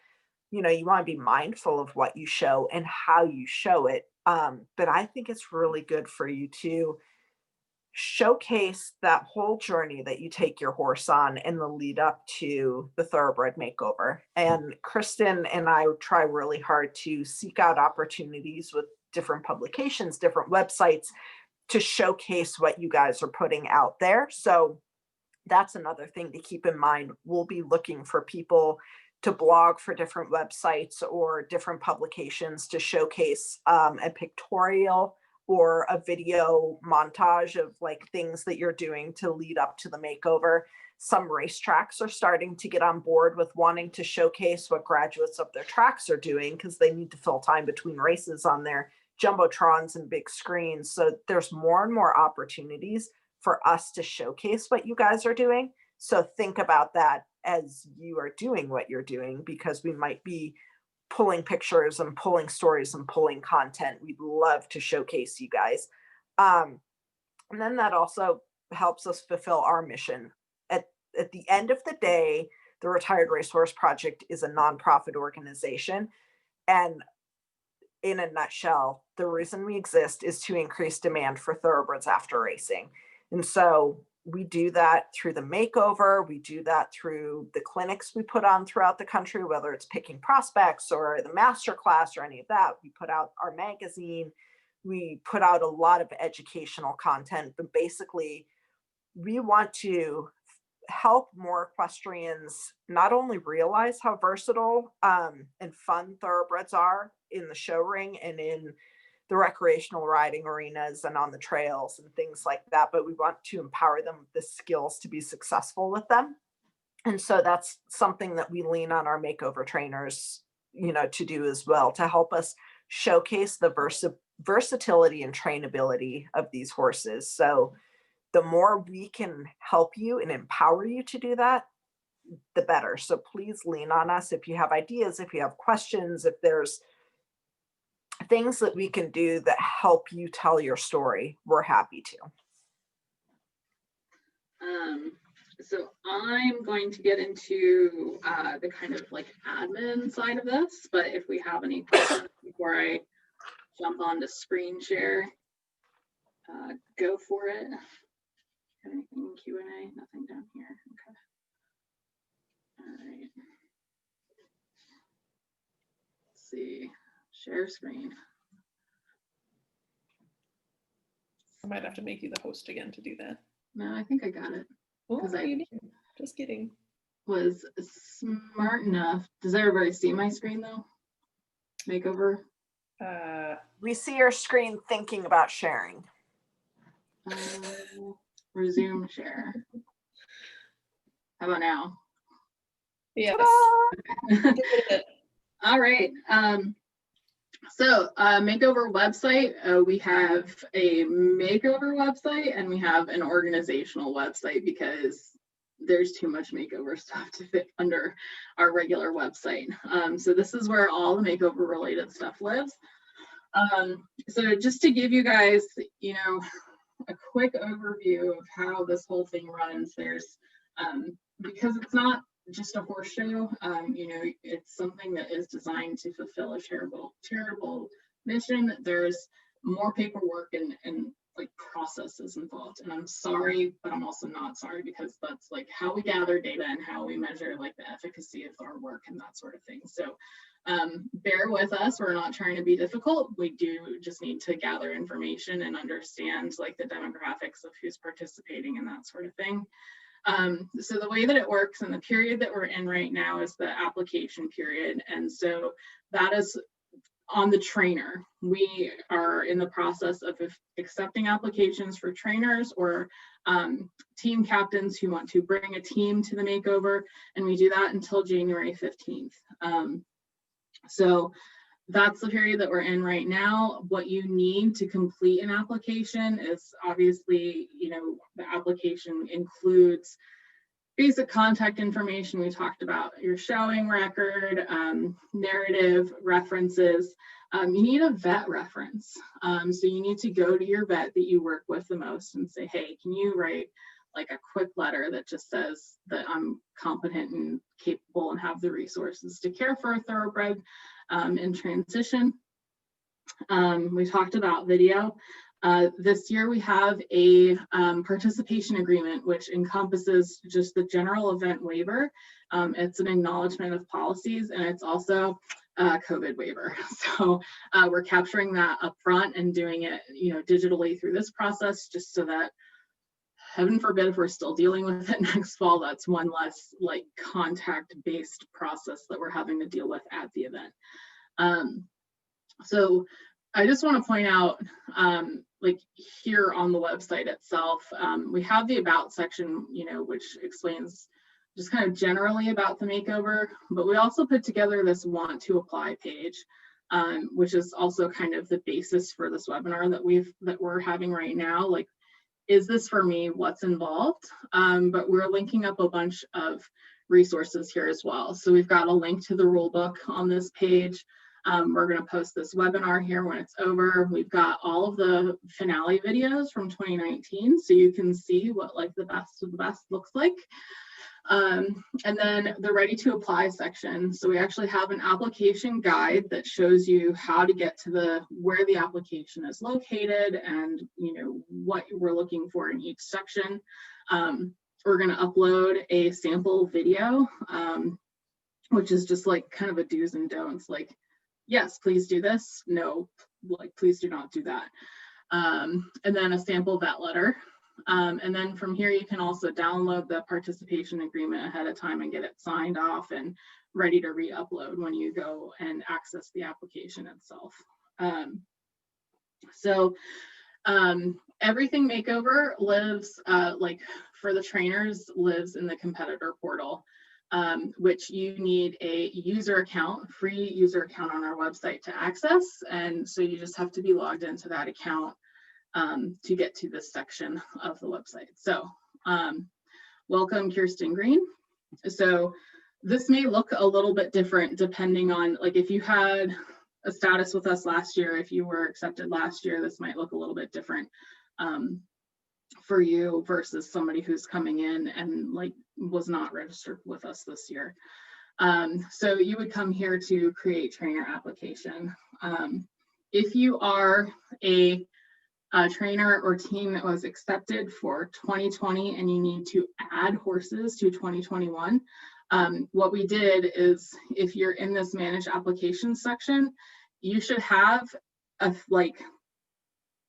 [SPEAKER 2] You know, you want to be mindful of what you show and how you show it. But I think it's really good for you to showcase that whole journey that you take your horse on in the lead up to the Thoroughbred Makeover. And Kristen and I try really hard to seek out opportunities with different publications, different websites to showcase what you guys are putting out there. So that's another thing to keep in mind. We'll be looking for people to blog for different websites or different publications to showcase a pictorial or a video montage of like things that you're doing to lead up to the makeover. Some racetracks are starting to get on board with wanting to showcase what graduates of their tracks are doing because they need to fill time between races on their jumbotrons and big screens. So there's more and more opportunities for us to showcase what you guys are doing. So think about that as you are doing what you're doing, because we might be pulling pictures and pulling stories and pulling content. We'd love to showcase you guys. And then that also helps us fulfill our mission. At the end of the day, the Retired Racehorse Project is a nonprofit organization. And in a nutshell, the reason we exist is to increase demand for thoroughbreds after racing. And so we do that through the makeover. We do that through the clinics we put on throughout the country, whether it's picking prospects or the master class or any of that. We put out our magazine. We put out a lot of educational content, but basically we want to help more equestrians not only realize how versatile and fun thoroughbreds are in the show ring and in the recreational riding arenas and on the trails and things like that, but we want to empower them with the skills to be successful with them. And so that's something that we lean on our makeover trainers, to do as well, to help us showcase the versatility and trainability of these horses. So the more we can help you and empower you to do that, the better. So please lean on us if you have ideas, if you have questions, if there's things that we can do that help you tell your story, we're happy to.
[SPEAKER 3] So I'm going to get into the kind of like admin side of this, but if we have any questions before I jump on to screen share, go for it. Have anything in Q&A? Nothing down here. Okay. All right. Let's see. Share screen.
[SPEAKER 1] I might have to make you the host again to do that.
[SPEAKER 3] No, I think I got it.
[SPEAKER 1] Oh,
[SPEAKER 3] Because
[SPEAKER 1] you did. Just kidding.
[SPEAKER 3] Was smart enough. Does everybody see my screen though? Makeover.
[SPEAKER 2] We see your screen thinking about sharing.
[SPEAKER 3] Resume share. How about now?
[SPEAKER 1] Yes.
[SPEAKER 3] All right. So makeover website, we have a makeover website and we have an organizational website because there's too much makeover stuff to fit under our regular website. So this is where all the makeover related stuff lives. So just to give you guys, a quick overview of how this whole thing runs, there's, because it's not just a horse show, it's something that is designed to fulfill a charitable mission. There's more paperwork and like processes involved, and I'm sorry, but I'm also not sorry, because that's like how we gather data and how we measure like the efficacy of our work and that sort of thing. So bear with us, we're not trying to be difficult. We do just need to gather information and understand like the demographics of who's participating and that sort of thing. So the way that it works and the period that we're in right now is the application period. And so that is on the trainer. We are in the process of accepting applications for trainers or team captains who want to bring a team to the makeover. And we do that until January 15th. So that's the period that we're in right now. What you need to complete an application is obviously, the application includes basic contact information. We talked about your showing record, narrative, references. You need a vet reference. So you need to go to your vet that you work with the most and say, hey, can you write like a quick letter that just says that I'm competent and capable and have the resources to care for a thoroughbred in transition. We talked about video. This year we have a participation agreement, which encompasses just the general event waiver. It's an acknowledgement of policies, and it's also a COVID waiver. So we're capturing that up front and doing it, digitally through this process, just so that, heaven forbid, if we're still dealing with it next fall, that's one less like contact-based process that we're having to deal with at the event. So I just want to point out, like here on the website itself, we have the about section, which explains just kind of generally about the makeover, but we also put together this want to apply page, which is also kind of the basis for this webinar that we're having right now. Like, is this for me? What's involved? But we're linking up a bunch of resources here as well. So we've got a link to the rule book on this page. We're going to post this webinar here when it's over. We've got all of the finale videos from 2019, so you can see what like the best of the best looks like. And then the ready to apply section. So we actually have an application guide that shows you how to get to where the application is located and what we're looking for in each section. We're going to upload a sample video, which is just like kind of a do's and don'ts, like, yes, please do this. No, like, please do not do that. And then a sample vet letter. And then from here, you can also download the participation agreement ahead of time and get it signed off and ready to re-upload when you go and access the application itself. Everything Makeover lives, like for the trainers, lives in the competitor portal. Which you need a user account, free user account on our website to access. And so you just have to be logged into that account to get to this section of the website. So welcome, Kirsten Green. So this may look a little bit different depending on, like, if you had a status with us last year, if you were accepted last year, this might look a little bit different for you versus somebody who's coming in and like was not registered with us this year. So you would come here to create trainer application. If you are a trainer or team that was accepted for 2020 and you need to add horses to 2021, what we did is, if you're in this manage applications section, you should have a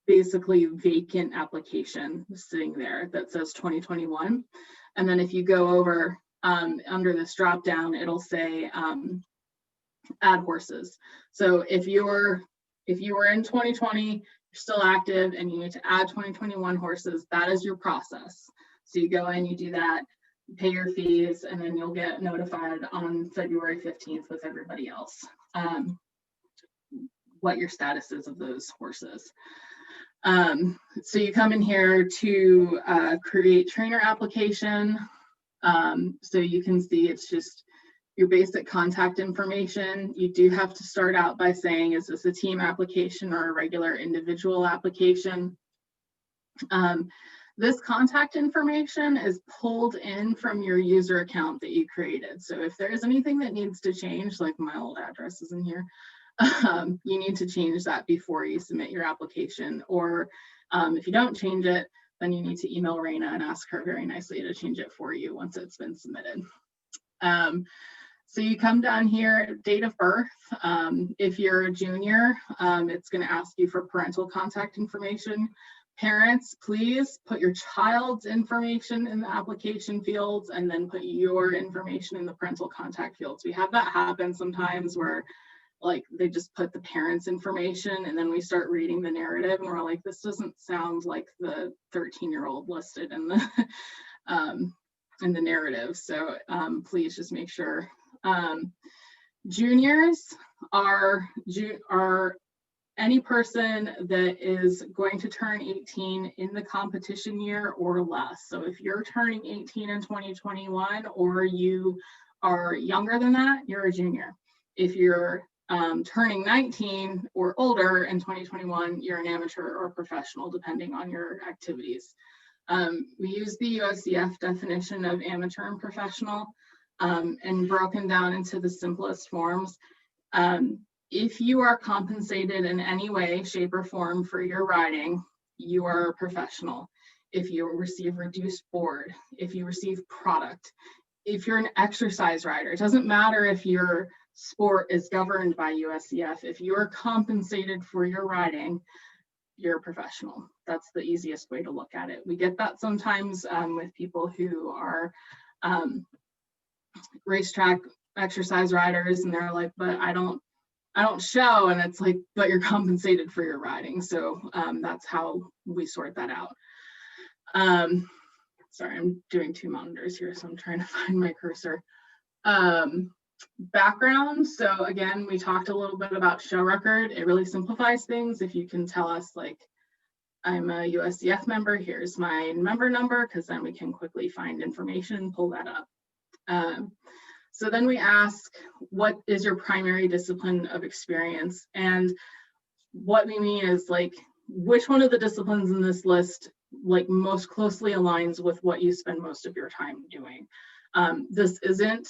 [SPEAKER 3] basically vacant application sitting there that says 2021. And then if you go over under this drop down, it'll say add horses. So if you were in 2020, you're still active and you need to add 2021 horses, that is your process. So you go in, you do that, you pay your fees, and then you'll get notified on February 15th with everybody else what your status is of those horses. So you come in here to create trainer application. So you can see it's just your basic contact information. You do have to start out by saying, is this a team application or a regular individual application? This contact information is pulled in from your user account that you created. So if there is anything that needs to change, like my old address is in here, you need to change that before you submit your application. Or if you don't change it, then you need to email Raina and ask her very nicely to change it for you once it's been submitted. So you come down here, date of birth. If you're a junior, it's going to ask you for parental contact information. Parents, please put your child's information in the application fields and then put your information in the parental contact fields. We have that happen sometimes where like they just put the parents' information and then we start reading the narrative and we're like, this doesn't sound like the 13-year-old listed in the narrative. So please just make sure. Juniors are any person that is going to turn 18 in the competition year or less. So if you're turning 18 in 2021 or you are younger than that, you're a junior. If you're turning 19 or older in 2021, you're an amateur or professional, depending on your activities. We use the USCF definition of amateur and professional and broken down into the simplest forms. If you are compensated in any way, shape, or form for your riding, you are a professional. If you receive reduced board, if you receive product, if you're an exercise rider, it doesn't matter if your sport is governed by USCF. If you're compensated for your riding, you're a professional. That's the easiest way to look at it. We get that sometimes with people who are racetrack exercise riders and they're like, but I don't show, and it's like, but you're compensated for your riding. So that's how we sort that out. Sorry, I'm doing two monitors here, so I'm trying to find my cursor. Background. So again, we talked a little bit about show record. It really simplifies things. If you can tell us like, I'm a USCF member, here's my member number, because then we can quickly find information, pull that up. So then we ask, what is your primary discipline of experience? And what we mean is like, which one of the disciplines in this list like most closely aligns with what you spend most of your time doing. This isn't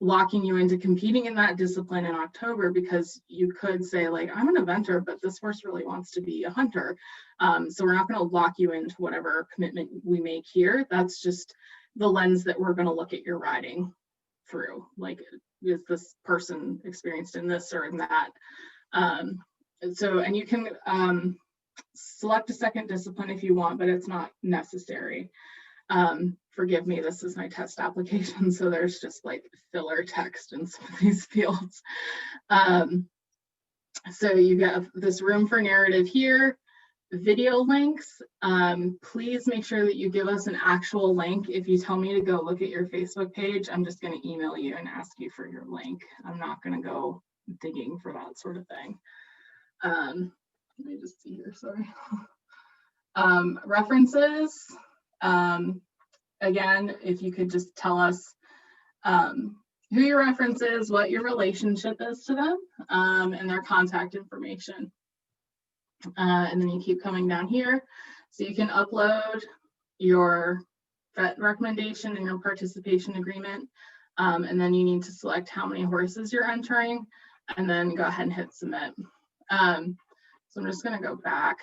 [SPEAKER 3] locking you into competing in that discipline in October, because you could say like, I'm an eventer, but this horse really wants to be a hunter. So we're not going to lock you into whatever commitment we make here. That's just the lens that we're going to look at your riding through. Like, is this person experienced in this or in that? And you can select a second discipline if you want, but it's not necessary. Forgive me, this is my test application, so there's just like filler text in some of these fields. So you get this room for narrative here, video links. Please make sure that you give us an actual link. If you tell me to go look at your Facebook page, I'm just going to email you and ask you for your link. I'm not going to go digging for that sort of thing. Let me just see here, sorry. References. Again, if you could just tell us who your reference is, what your relationship is to them, and their contact information. And then you keep coming down here. So you can upload your vet recommendation and your participation agreement. And then you need to select how many horses you're entering, and then go ahead and hit submit. So I'm just going to go back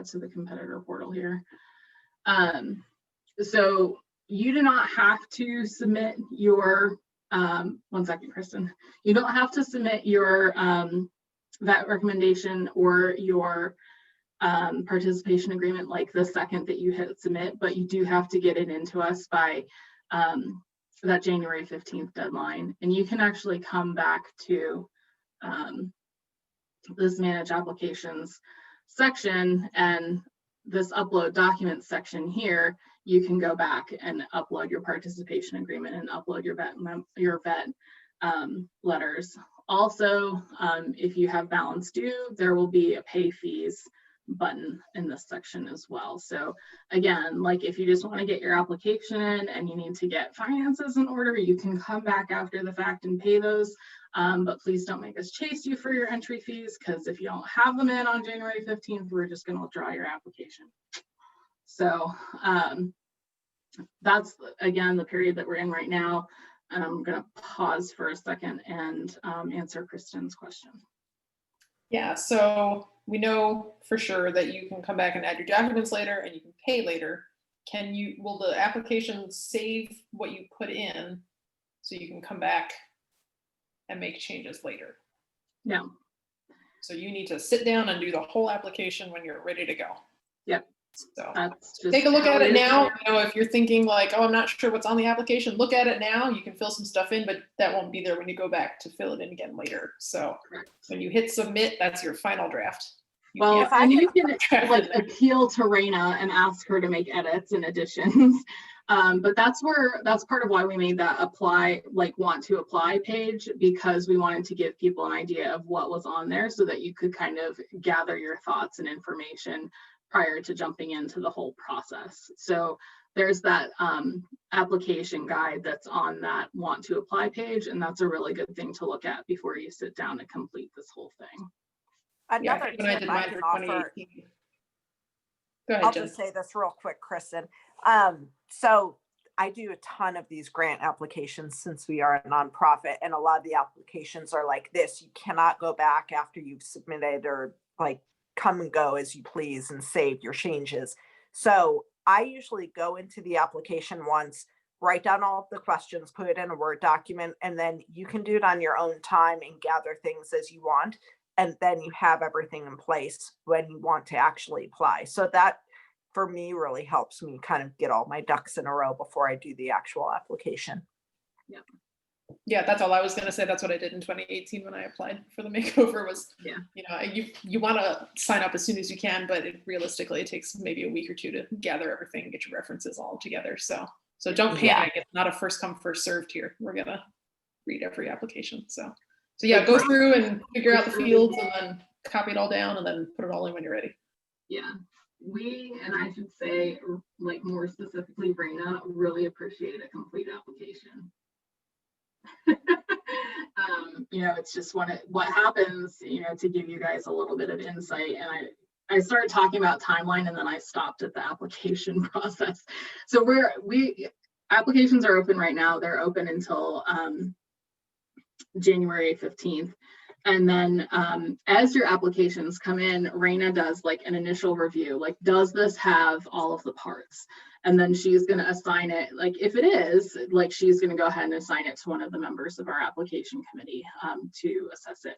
[SPEAKER 3] to the competitor portal here. So you do not have to submit your, one second, Kristen. You don't have to submit your vet recommendation or your participation agreement like the second that you hit submit, but you do have to get it into us by that January 15th deadline. And you can actually come back to this manage applications section, and this upload documents section here, you can go back and upload your participation agreement and upload your vet letters. Also, if you have balance due, there will be a pay fees button in this section as well. So again, like if you just want to get your application in and you need to get finances in order, you can come back after the fact and pay those. But please don't make us chase you for your entry fees, because if you don't have them in on January 15th, we're just going to withdraw your application. So that's, again, the period that we're in right now. And I'm going to pause for a second and answer Kristen's question.
[SPEAKER 1] Yeah, so we know for sure that you can come back and add your documents later and you can pay later. Will the application save what you put in so you can come back and make changes later?
[SPEAKER 3] No.
[SPEAKER 1] So you need to sit down and do the whole application when you're ready to go.
[SPEAKER 3] Yep.
[SPEAKER 1] So
[SPEAKER 3] just
[SPEAKER 1] take a look at it now. You know, if you're thinking like, oh, I'm not sure what's on the application, look at it now. You can fill some stuff in, but that won't be there when you go back to fill it in again later. So when you hit submit, that's your final draft.
[SPEAKER 3] Well, and you can like appeal to Raina and ask her to make edits and additions. But that's part of why we made that want to apply page, because we wanted to give people an idea of what was on there so that you could kind of gather your thoughts and information prior to jumping into the whole process. So there's that application guide that's on that want to apply page, and that's a really good thing to look at before you sit down to complete this whole thing.
[SPEAKER 2] Another tip I can offer.
[SPEAKER 1] Go ahead,
[SPEAKER 2] I'll
[SPEAKER 1] Jen.
[SPEAKER 2] just say this real quick, Kristen. So I do a ton of these grant applications since we are a nonprofit, and a lot of the applications are like this. You cannot go back after you've submitted, or like come and go as you please and save your changes. So I usually go into the application once, write down all of the questions, put it in a Word document, and then you can do it on your own time and gather things as you want. And then you have everything in place when you want to actually apply. So that, for me, really helps me kind of get all my ducks in a row before I do the actual application.
[SPEAKER 1] Yeah, that's all I was going to say. That's what I did in 2018 when I applied for the makeover. Was, you know, you want to sign up as soon as you can, but realistically it takes maybe a week or two to gather everything, get your references all together. So don't panic. It's not a first come first served here. We're gonna read every application. So yeah, go through and figure out the fields and then copy it all down and then put it all in when you're ready.
[SPEAKER 3] Yeah. we, and I should say, like more specifically, Raina, really appreciate a complete application. It's just what happens, to give you guys a little bit of insight. And I started talking about timeline and then I stopped at the application process. So applications are open right now. They're open until January 15th. And then as your applications come in, Raina does like an initial review, like, does this have all of the parts? And then she's going to assign it, like, if it is, like, she's going to go ahead and assign it to one of the members of our application committee to assess it.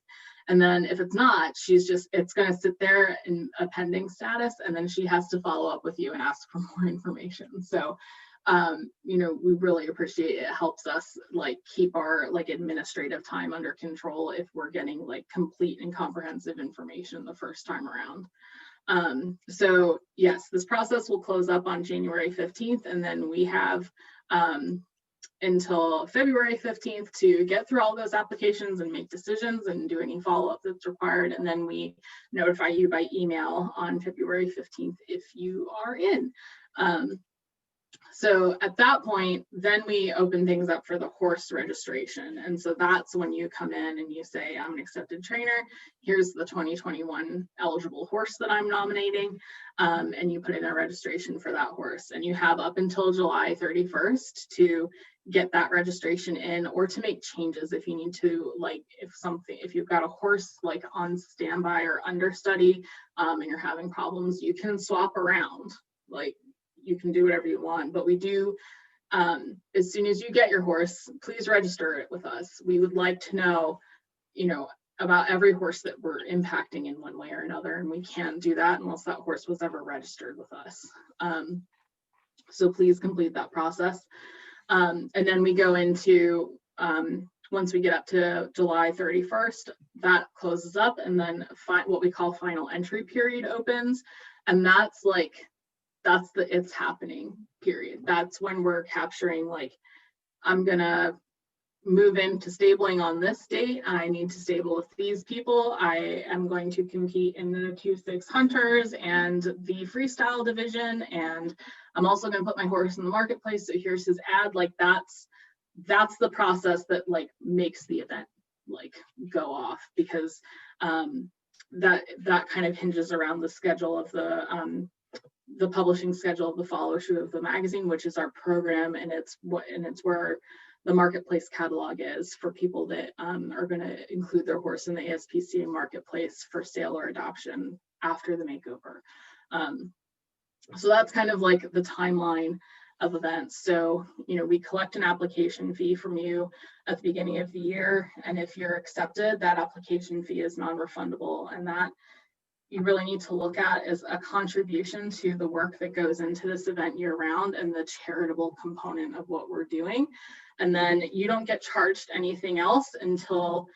[SPEAKER 3] And then if it's not, it's going to sit there in a pending status, and then she has to follow up with you and ask for more information. So we really appreciate it. It helps us like keep our like administrative time under control if we're getting like complete and comprehensive information the first time around. So yes, this process will close up on January 15th, and then we have until February 15th to get through all those applications and make decisions and do any follow-up that's required. And then we notify you by email on February 15th if you are in. So at that point, then we open things up for the horse registration. And so that's when you come in and you say, I'm an accepted trainer. Here's the 2021 eligible horse that I'm nominating. And you put in a registration for that horse. And you have up until July 31st to get that registration in, or to make changes if you need to, like if you've got a horse like on standby or understudy and you're having problems, you can swap around. Like, you can do whatever you want, but we do, as soon as you get your horse, please register it with us. We would like to know, about every horse that we're impacting in one way or another, and we can't do that unless that horse was ever registered with us. So please complete that process. And then we go into, once we get up to July 31st, that closes up, and then what we call final entry period opens. And that's the it's happening period. That's when we're capturing, like, I'm gonna move into stabling on this date. I need to stable with these people. I am going to compete in the 2-6 hunters and the freestyle division. And I'm also going to put my horse in the marketplace. So here's his ad. Like, that's the process that like makes the event like go off, because that kind of hinges around the schedule of the publishing schedule of the follow through of the magazine, which is our program, and it's where the marketplace catalog is for people that are going to include their horse in the ASPCA marketplace for sale or adoption after the makeover. So that's kind of like the timeline of events. So, we collect an application fee from you at the beginning of the year, and if you're accepted, that application fee is non-refundable, and that you really need to look at as a contribution to the work that goes into this event year round and the charitable component of what we're doing. And then you don't get charged anything else until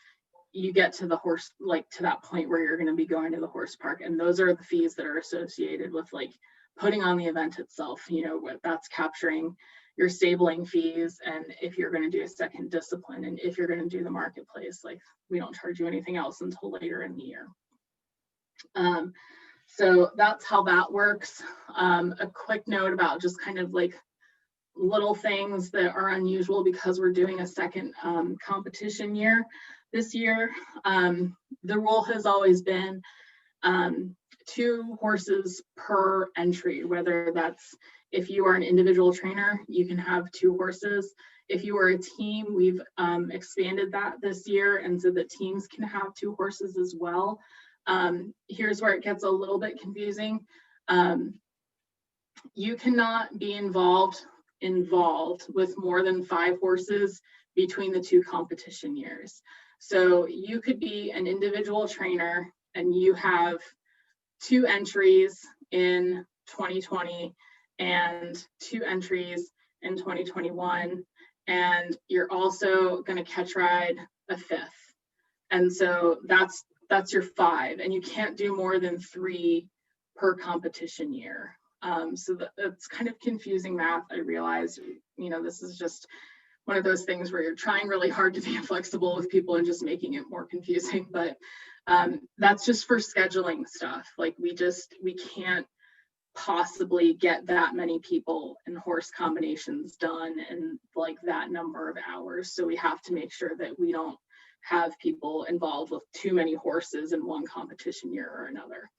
[SPEAKER 3] you get to the horse, like to that point where you're going to be going to the horse park. And those are the fees that are associated with like putting on the event itself. That's capturing your stabling fees, and if you're going to do a second discipline, and if you're going to do the marketplace, like, we don't charge you anything else until later in the year. So that's how that works. A quick note about just kind of like little things that are unusual because we're doing a second competition year this year. The rule has always been 2 horses per entry, whether that's, if you are an individual trainer, you can have 2 horses. If you are a team, we've expanded that this year, and so that teams can have 2 horses as well. Here's where it gets a little bit confusing. You cannot be involved with more than 5 horses between the 2 competition years. So you could be an individual trainer and you have 2 entries in 2020 and 2 entries in 2021, and you're also going to catch ride a 5th. And so that's your 5, and you can't do more than 3 per competition year. So that's kind of confusing math. I realize, this is just one of those things where you're trying really hard to be flexible with people and just making it more confusing. But that's just for scheduling stuff. Like, we can't possibly get that many people and horse combinations done in like that number of hours. So we have to make sure that we don't have people involved with too many horses in one competition year or another.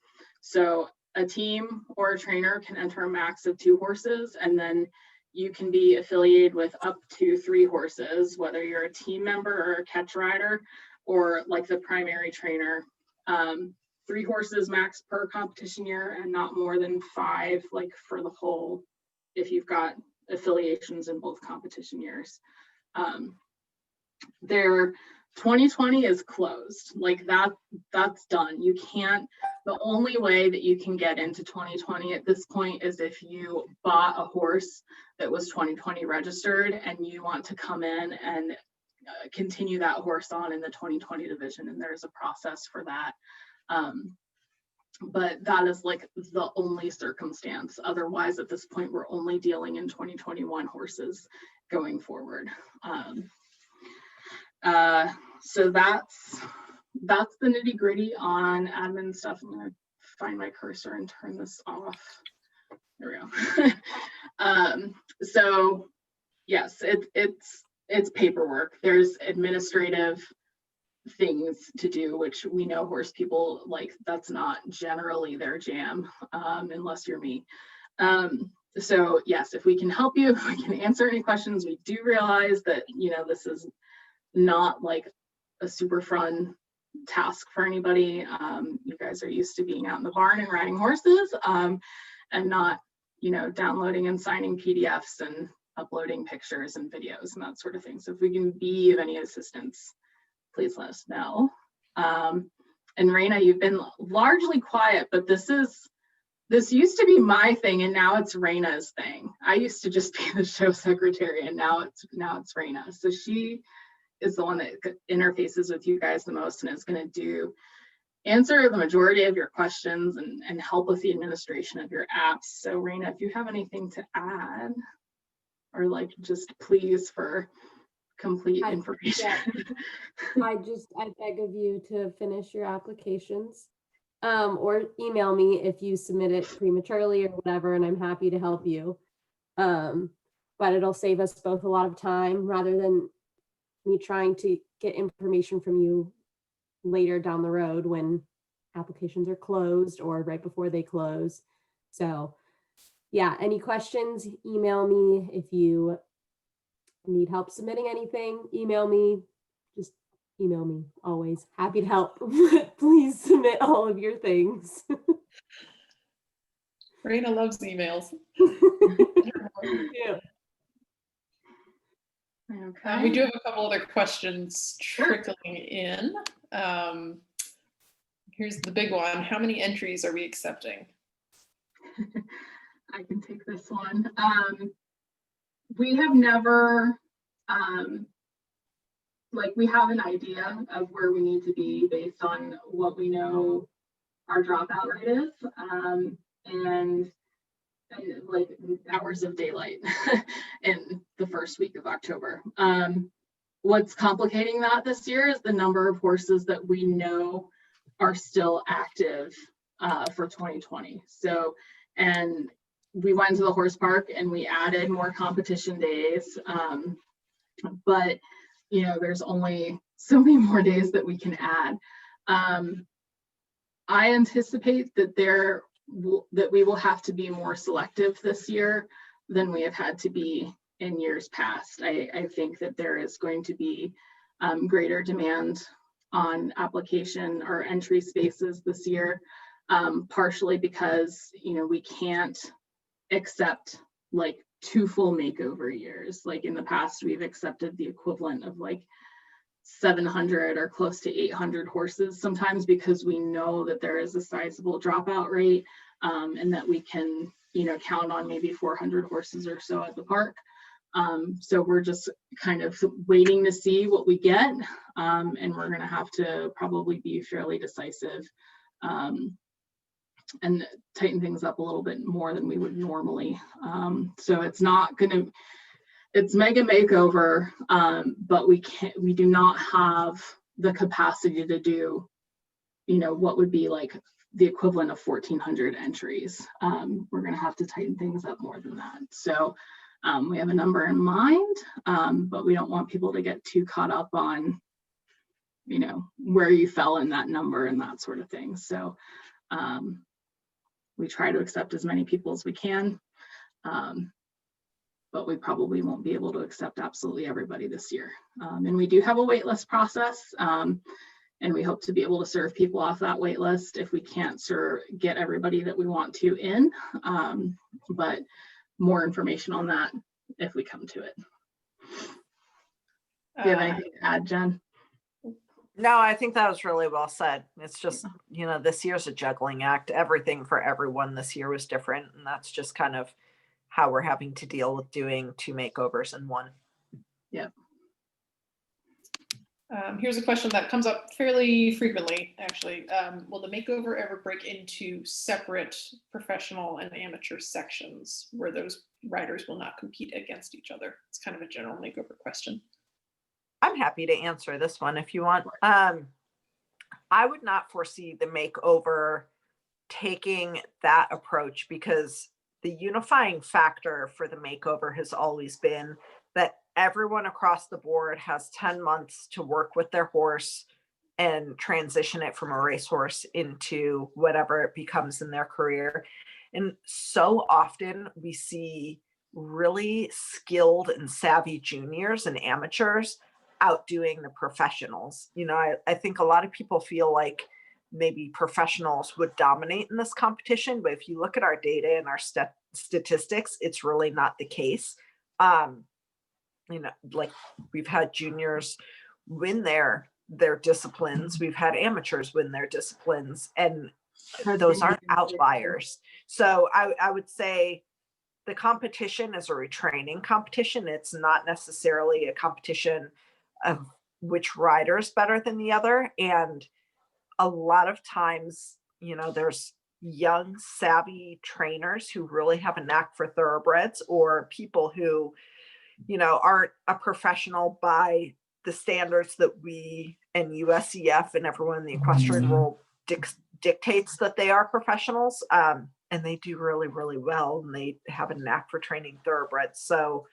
[SPEAKER 3] So a team or a trainer can enter a max of 2 horses, and then you can be affiliated with up to 3 horses, whether you're a team member or a catch rider, or like the primary trainer. 3 horses max per competition year, and not more than 5 like for the whole, if you've got affiliations in both competition years. Their 2020 is closed, like that's done. You can't, the only way that you can get into 2020 at this point is if you bought a horse that was 2020 registered and you want to come in and continue that horse on in the 2020 division, and there's a process for that. But that is like the only circumstance. Otherwise, at this point, we're only dealing in 2021 horses going forward. So that's the nitty gritty on admin stuff. I'm gonna find my cursor and turn this off. There we go. So yes, it's paperwork. There's administrative things to do, which we know horse people, like, that's not generally their jam, unless you're me. So yes, if we can help you, if we can answer any questions, we do realize that, you know, this is not like a super fun task for anybody. You guys are used to being out in the barn and riding horses, and not, you know, downloading and signing PDFs and uploading pictures and videos and that sort of thing. So if we can be of any assistance, please let us know. And Raina, you've been largely quiet, but this used to be my thing, and now it's Raina's thing. I used to just be the show secretary, and now it's Raina. So she is the one that interfaces with you guys the most and is going to answer the majority of your questions and help with the administration of your apps. So Raina, if you have anything to add, or like just please for complete information.
[SPEAKER 4] Yeah. I beg of you to finish your applications, or email me if you submit it prematurely or whatever, and I'm happy to help you. But it'll save us both a lot of time rather than me trying to get information from you later down the road when applications are closed or right before they close. So yeah, any questions, email me. If you need help submitting anything, email me. Just email me, always happy to help. Please submit all of your things.
[SPEAKER 1] Raina loves emails.
[SPEAKER 4] Yeah.
[SPEAKER 3] Okay.
[SPEAKER 1] We do have a couple other questions trickling in. Here's the big one. How many entries are we accepting?
[SPEAKER 3] I can take this one. We have never, we have an idea of where we need to be based on what we know our dropout rate is, and like hours of daylight in the first week of October. What's complicating that this year is the number of horses that we know are still active for 2020. So, and we went to the horse park and we added more competition days, but you know, there's only so many more days that we can add. I anticipate that we will have to be more selective this year than we have had to be in years past. I think that there is going to be greater demand on application or entry spaces this year, partially because, you know, we can't accept like 2 full makeover years. Like in the past, we've accepted the equivalent of like 700 or close to 800 horses sometimes, because we know that there is a sizable dropout rate, and that we can, you know, count on maybe 400 horses or so at the park. So we're just kind of waiting to see what we get, and we're going to have to probably be fairly decisive, and tighten things up a little bit more than we would normally. So it's not going to, it's mega makeover, but we do not have the capacity to do, you know, what would be like the equivalent of 1,400 entries. We're going to have to tighten things up more than that. So we have a number in mind, but we don't want people to get too caught up on, you know, where you fell in that number and that sort of thing. So we try to accept as many people as we can, but we probably won't be able to accept absolutely everybody this year. And we do have a wait list process, and we hope to be able to serve people off that wait list if we can't get everybody that we want to in, but more information on that if we come to it. Do you have anything to add, Jen?
[SPEAKER 2] No, I think that was really well said. It's just, you know, this year's a juggling act. Everything for everyone this year was different. And that's just kind of how we're having to deal with doing 2 makeovers in one.
[SPEAKER 3] Yep.
[SPEAKER 1] Here's a question that comes up fairly frequently, actually. Will the makeover ever break into separate professional and amateur sections where those riders will not compete against each other? It's kind of a general makeover question.
[SPEAKER 2] I'm happy to answer this one if you want. I would not foresee the makeover taking that approach, because the unifying factor for the makeover has always been that everyone across the board has 10 months to work with their horse and transition it from a racehorse into whatever it becomes in their career. And so often we see really skilled and savvy juniors and amateurs outdoing the professionals. You know, I think a lot of people feel like maybe professionals would dominate in this competition, but if you look at our data and our statistics, it's really not the case. You know, like we've had juniors win their disciplines, we've had amateurs win their disciplines, and those aren't outliers. So I would say the competition is a retraining competition. It's not necessarily a competition of which rider is better than the other. And a lot of times, you know, there's young, savvy trainers who really have a knack for thoroughbreds, or people who, you know, aren't a professional by the standards that we and USEF and everyone in the equestrian world dictates that they are professionals. And they do really, really well, and they have a knack for training thoroughbreds. So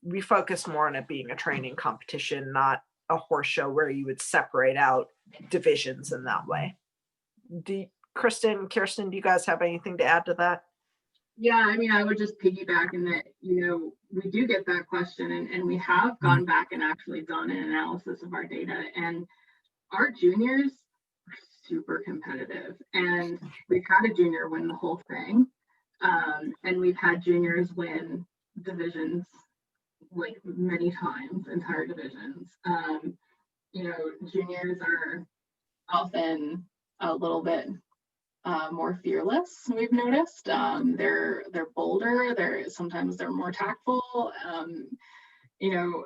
[SPEAKER 2] we focus more on it being a training competition, not a horse show where you would separate out divisions in that way. Kirsten, do you guys have anything to add to that?
[SPEAKER 3] Yeah, I mean, I would just piggyback in that, you know, we do get that question, and we have gone back and actually done an analysis of our data, and our juniors are super competitive, and we've had a junior win the whole thing, and we've had juniors win divisions like many times, entire divisions. You know, juniors are often a little bit more fearless, we've noticed. They're bolder, sometimes they're more tactful. You know,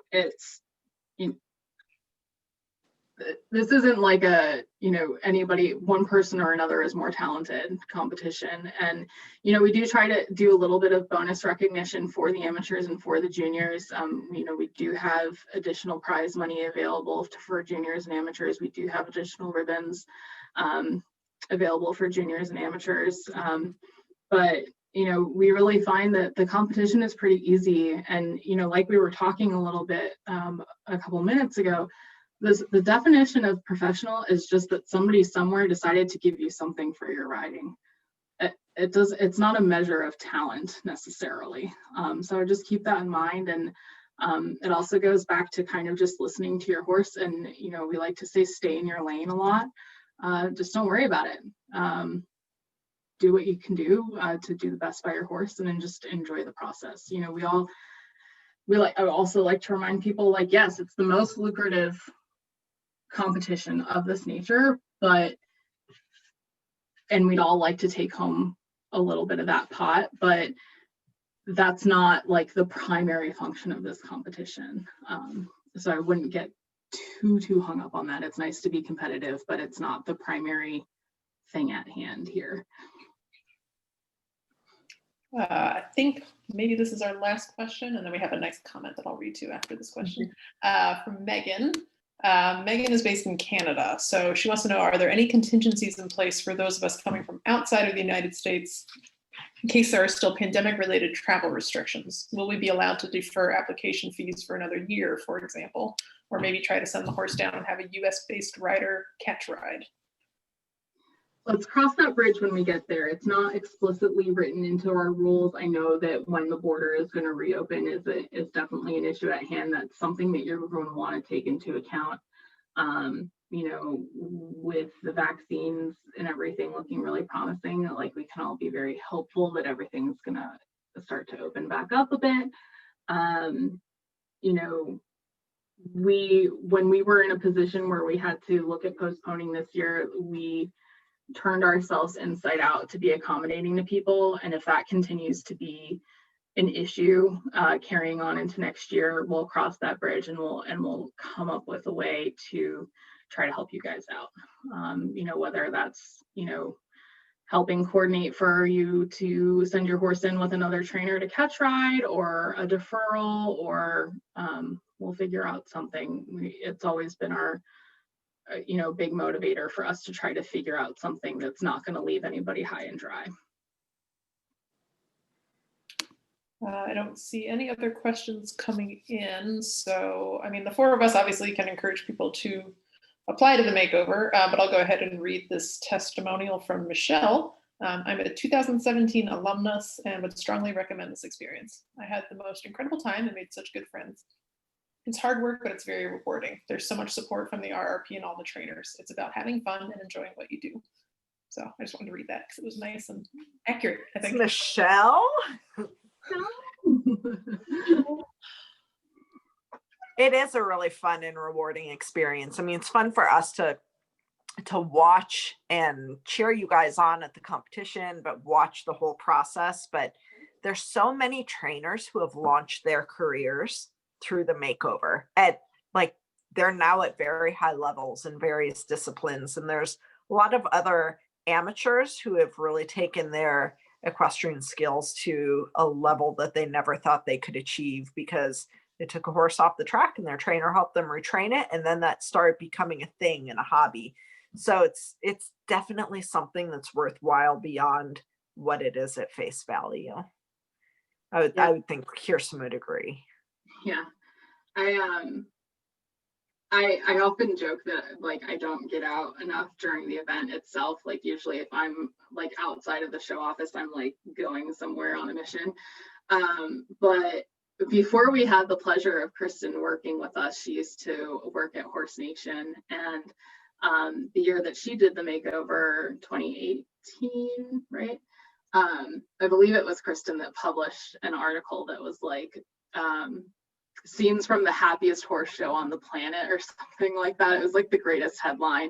[SPEAKER 3] this isn't like a, you know, anybody, one person or another is more talented competition. And, you know, we do try to do a little bit of bonus recognition for the amateurs and for the juniors. You know, we do have additional prize money available for juniors and amateurs. We do have additional ribbons available for juniors and amateurs. But, you know, we really find that the competition is pretty easy. And, you know, like we were talking a little bit a couple minutes ago, the definition of professional is just that somebody somewhere decided to give you something for your riding. It's not a measure of talent necessarily. So just keep that in mind. And it also goes back to kind of just listening to your horse. And, you know, we like to say, stay in your lane a lot. Just don't worry about it. Do what you can do to do the best by your horse, and then just enjoy the process. You know, I also like to remind people, like, yes, it's the most lucrative competition of this nature, and we'd all like to take home a little bit of that pot, but that's not like the primary function of this competition. So I wouldn't get too hung up on that. It's nice to be competitive, but it's not the primary thing at hand here.
[SPEAKER 1] I think maybe this is our last question, and then we have a nice comment that I'll read to after this question from Megan. Megan is based in Canada, so she wants to know, are there any contingencies in place for those of us coming from outside of the United States in case there are still pandemic-related travel restrictions? Will we be allowed to defer application fees for another year, for example, or maybe try to send the horse down and have a US-based rider catch ride?
[SPEAKER 3] Let's cross that bridge when we get there. It's not explicitly written into our rules. I know that when the border is going to reopen is definitely an issue at hand. That's something that you're going to want to take into account. You know, with the vaccines and everything looking really promising, like we can all be very hopeful that everything's going to start to open back up a bit. You know, when we were in a position where we had to look at postponing this year, we turned ourselves inside out to be accommodating to people. And if that continues to be an issue carrying on into next year, we'll cross that bridge and we'll come up with a way to try to help you guys out. You know, whether that's, you know, helping coordinate for you to send your horse in with another trainer to catch ride, or a deferral, or we'll figure out something. It's always been our you know, big motivator for us to try to figure out something that's not going to leave anybody high and dry.
[SPEAKER 1] I don't see any other questions coming in. So, I mean, the four of us obviously can encourage people to apply to the makeover, but I'll go ahead and read this testimonial from Michelle. I'm a 2017 alumnus and would strongly recommend this experience. I had the most incredible time and made such good friends. It's hard work, but it's very rewarding. There's so much support from the RRP and all the trainers. It's about having fun and enjoying what you do. So I just wanted to read that because it was nice and accurate, I think.
[SPEAKER 2] Michelle? It is a really fun and rewarding experience. I mean, it's fun for us to watch and cheer you guys on at the competition, but watch the whole process. But there's so many trainers who have launched their careers through the makeover at, like, they're now at very high levels in various disciplines. And there's a lot of other amateurs who have really taken their equestrian skills to a level that they never thought they could achieve because they took a horse off the track and their trainer helped them retrain it. And then that started becoming a thing and a hobby. So it's definitely something that's worthwhile beyond what it is at face value. I would think Kirsten would agree.
[SPEAKER 3] Yeah, I often joke that, like, I don't get out enough during the event itself. Like, usually if I'm like outside of the show office, I'm like going somewhere on a mission. But before we had the pleasure of Kristen working with us, she used to work at Horse Nation, and the year that she did the makeover, 2018, right? I believe it was Kristen that published an article that was like, scenes from the happiest horse show on the planet or something like that. It was like the greatest headline.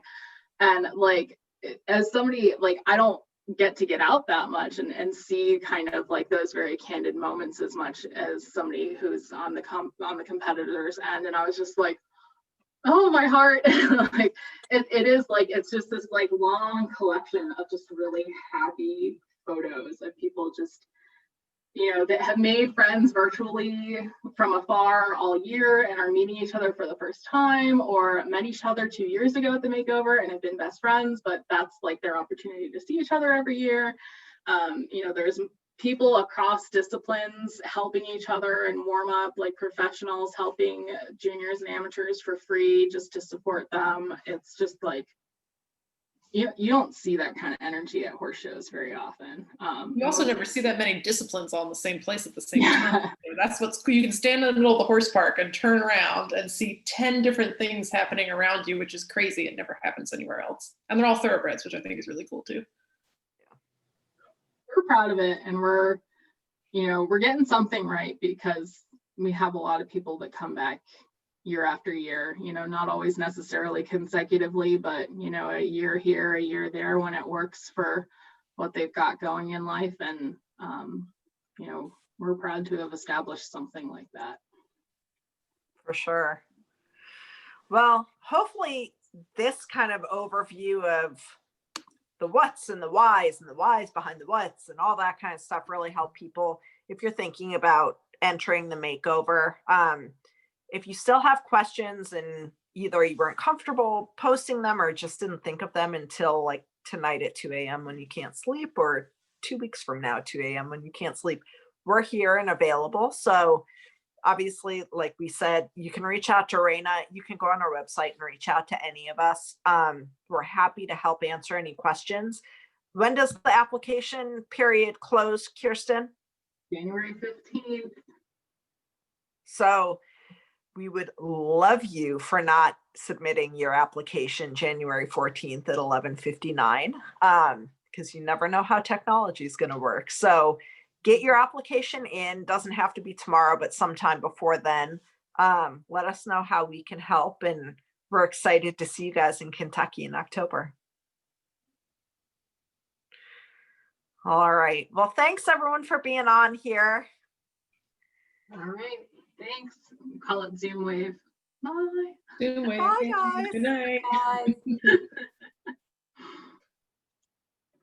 [SPEAKER 3] And like, as somebody, like, I don't get to get out that much and see kind of like those very candid moments as much as somebody who's on the competitors end. And I was just like, oh, my heart. Like it is like, it's just this like long collection of just really happy photos of people just, you know, that have made friends virtually from afar all year and are meeting each other for the first time, or met each other 2 years ago at the makeover and have been best friends, but that's like their opportunity to see each other every year. You know, there's people across disciplines helping each other and warm up, like professionals helping juniors and amateurs for free just to support them. It's just like, you don't see that kind of energy at horse shows very often.
[SPEAKER 1] You also never see that many disciplines all in the same place at the same time. That's what's cool. You can stand in the middle of the horse park and turn around and see 10 different things happening around you, which is crazy. It never happens anywhere else. And they're all thoroughbreds, which I think is really cool too.
[SPEAKER 3] We're proud of it, and we're getting something right because we have a lot of people that come back year after year, you know, not always necessarily consecutively, but, you know, a year here, a year there when it works for what they've got going in life. And, you know, we're proud to have established something like that.
[SPEAKER 2] For sure. Well, hopefully this kind of overview of the what's and the whys behind the what's and all that kind of stuff really help people if you're thinking about entering the makeover. If you still have questions and either you weren't comfortable posting them or just didn't think of them until like tonight at 2 a.m. when you can't sleep, or 2 weeks from now, 2 a.m. when you can't sleep, we're here and available. So obviously, like we said, you can reach out to Raina. You can go on our website and reach out to any of us. We're happy to help answer any questions. When does the application period close, Kirsten?
[SPEAKER 3] January 15th.
[SPEAKER 2] So we would love you for not submitting your application January 14th at 11:59, because you never know how technology is going to work. So get your application in. Doesn't have to be tomorrow, but sometime before then. Let us know how we can help, and we're excited to see you guys in Kentucky in October. All right. Well, thanks everyone for being on here.
[SPEAKER 3] All right. Thanks. Call it Zoom Wave. Bye.
[SPEAKER 1] Zoom wave.
[SPEAKER 2] Bye, guys.
[SPEAKER 1] Good night.
[SPEAKER 4] Bye.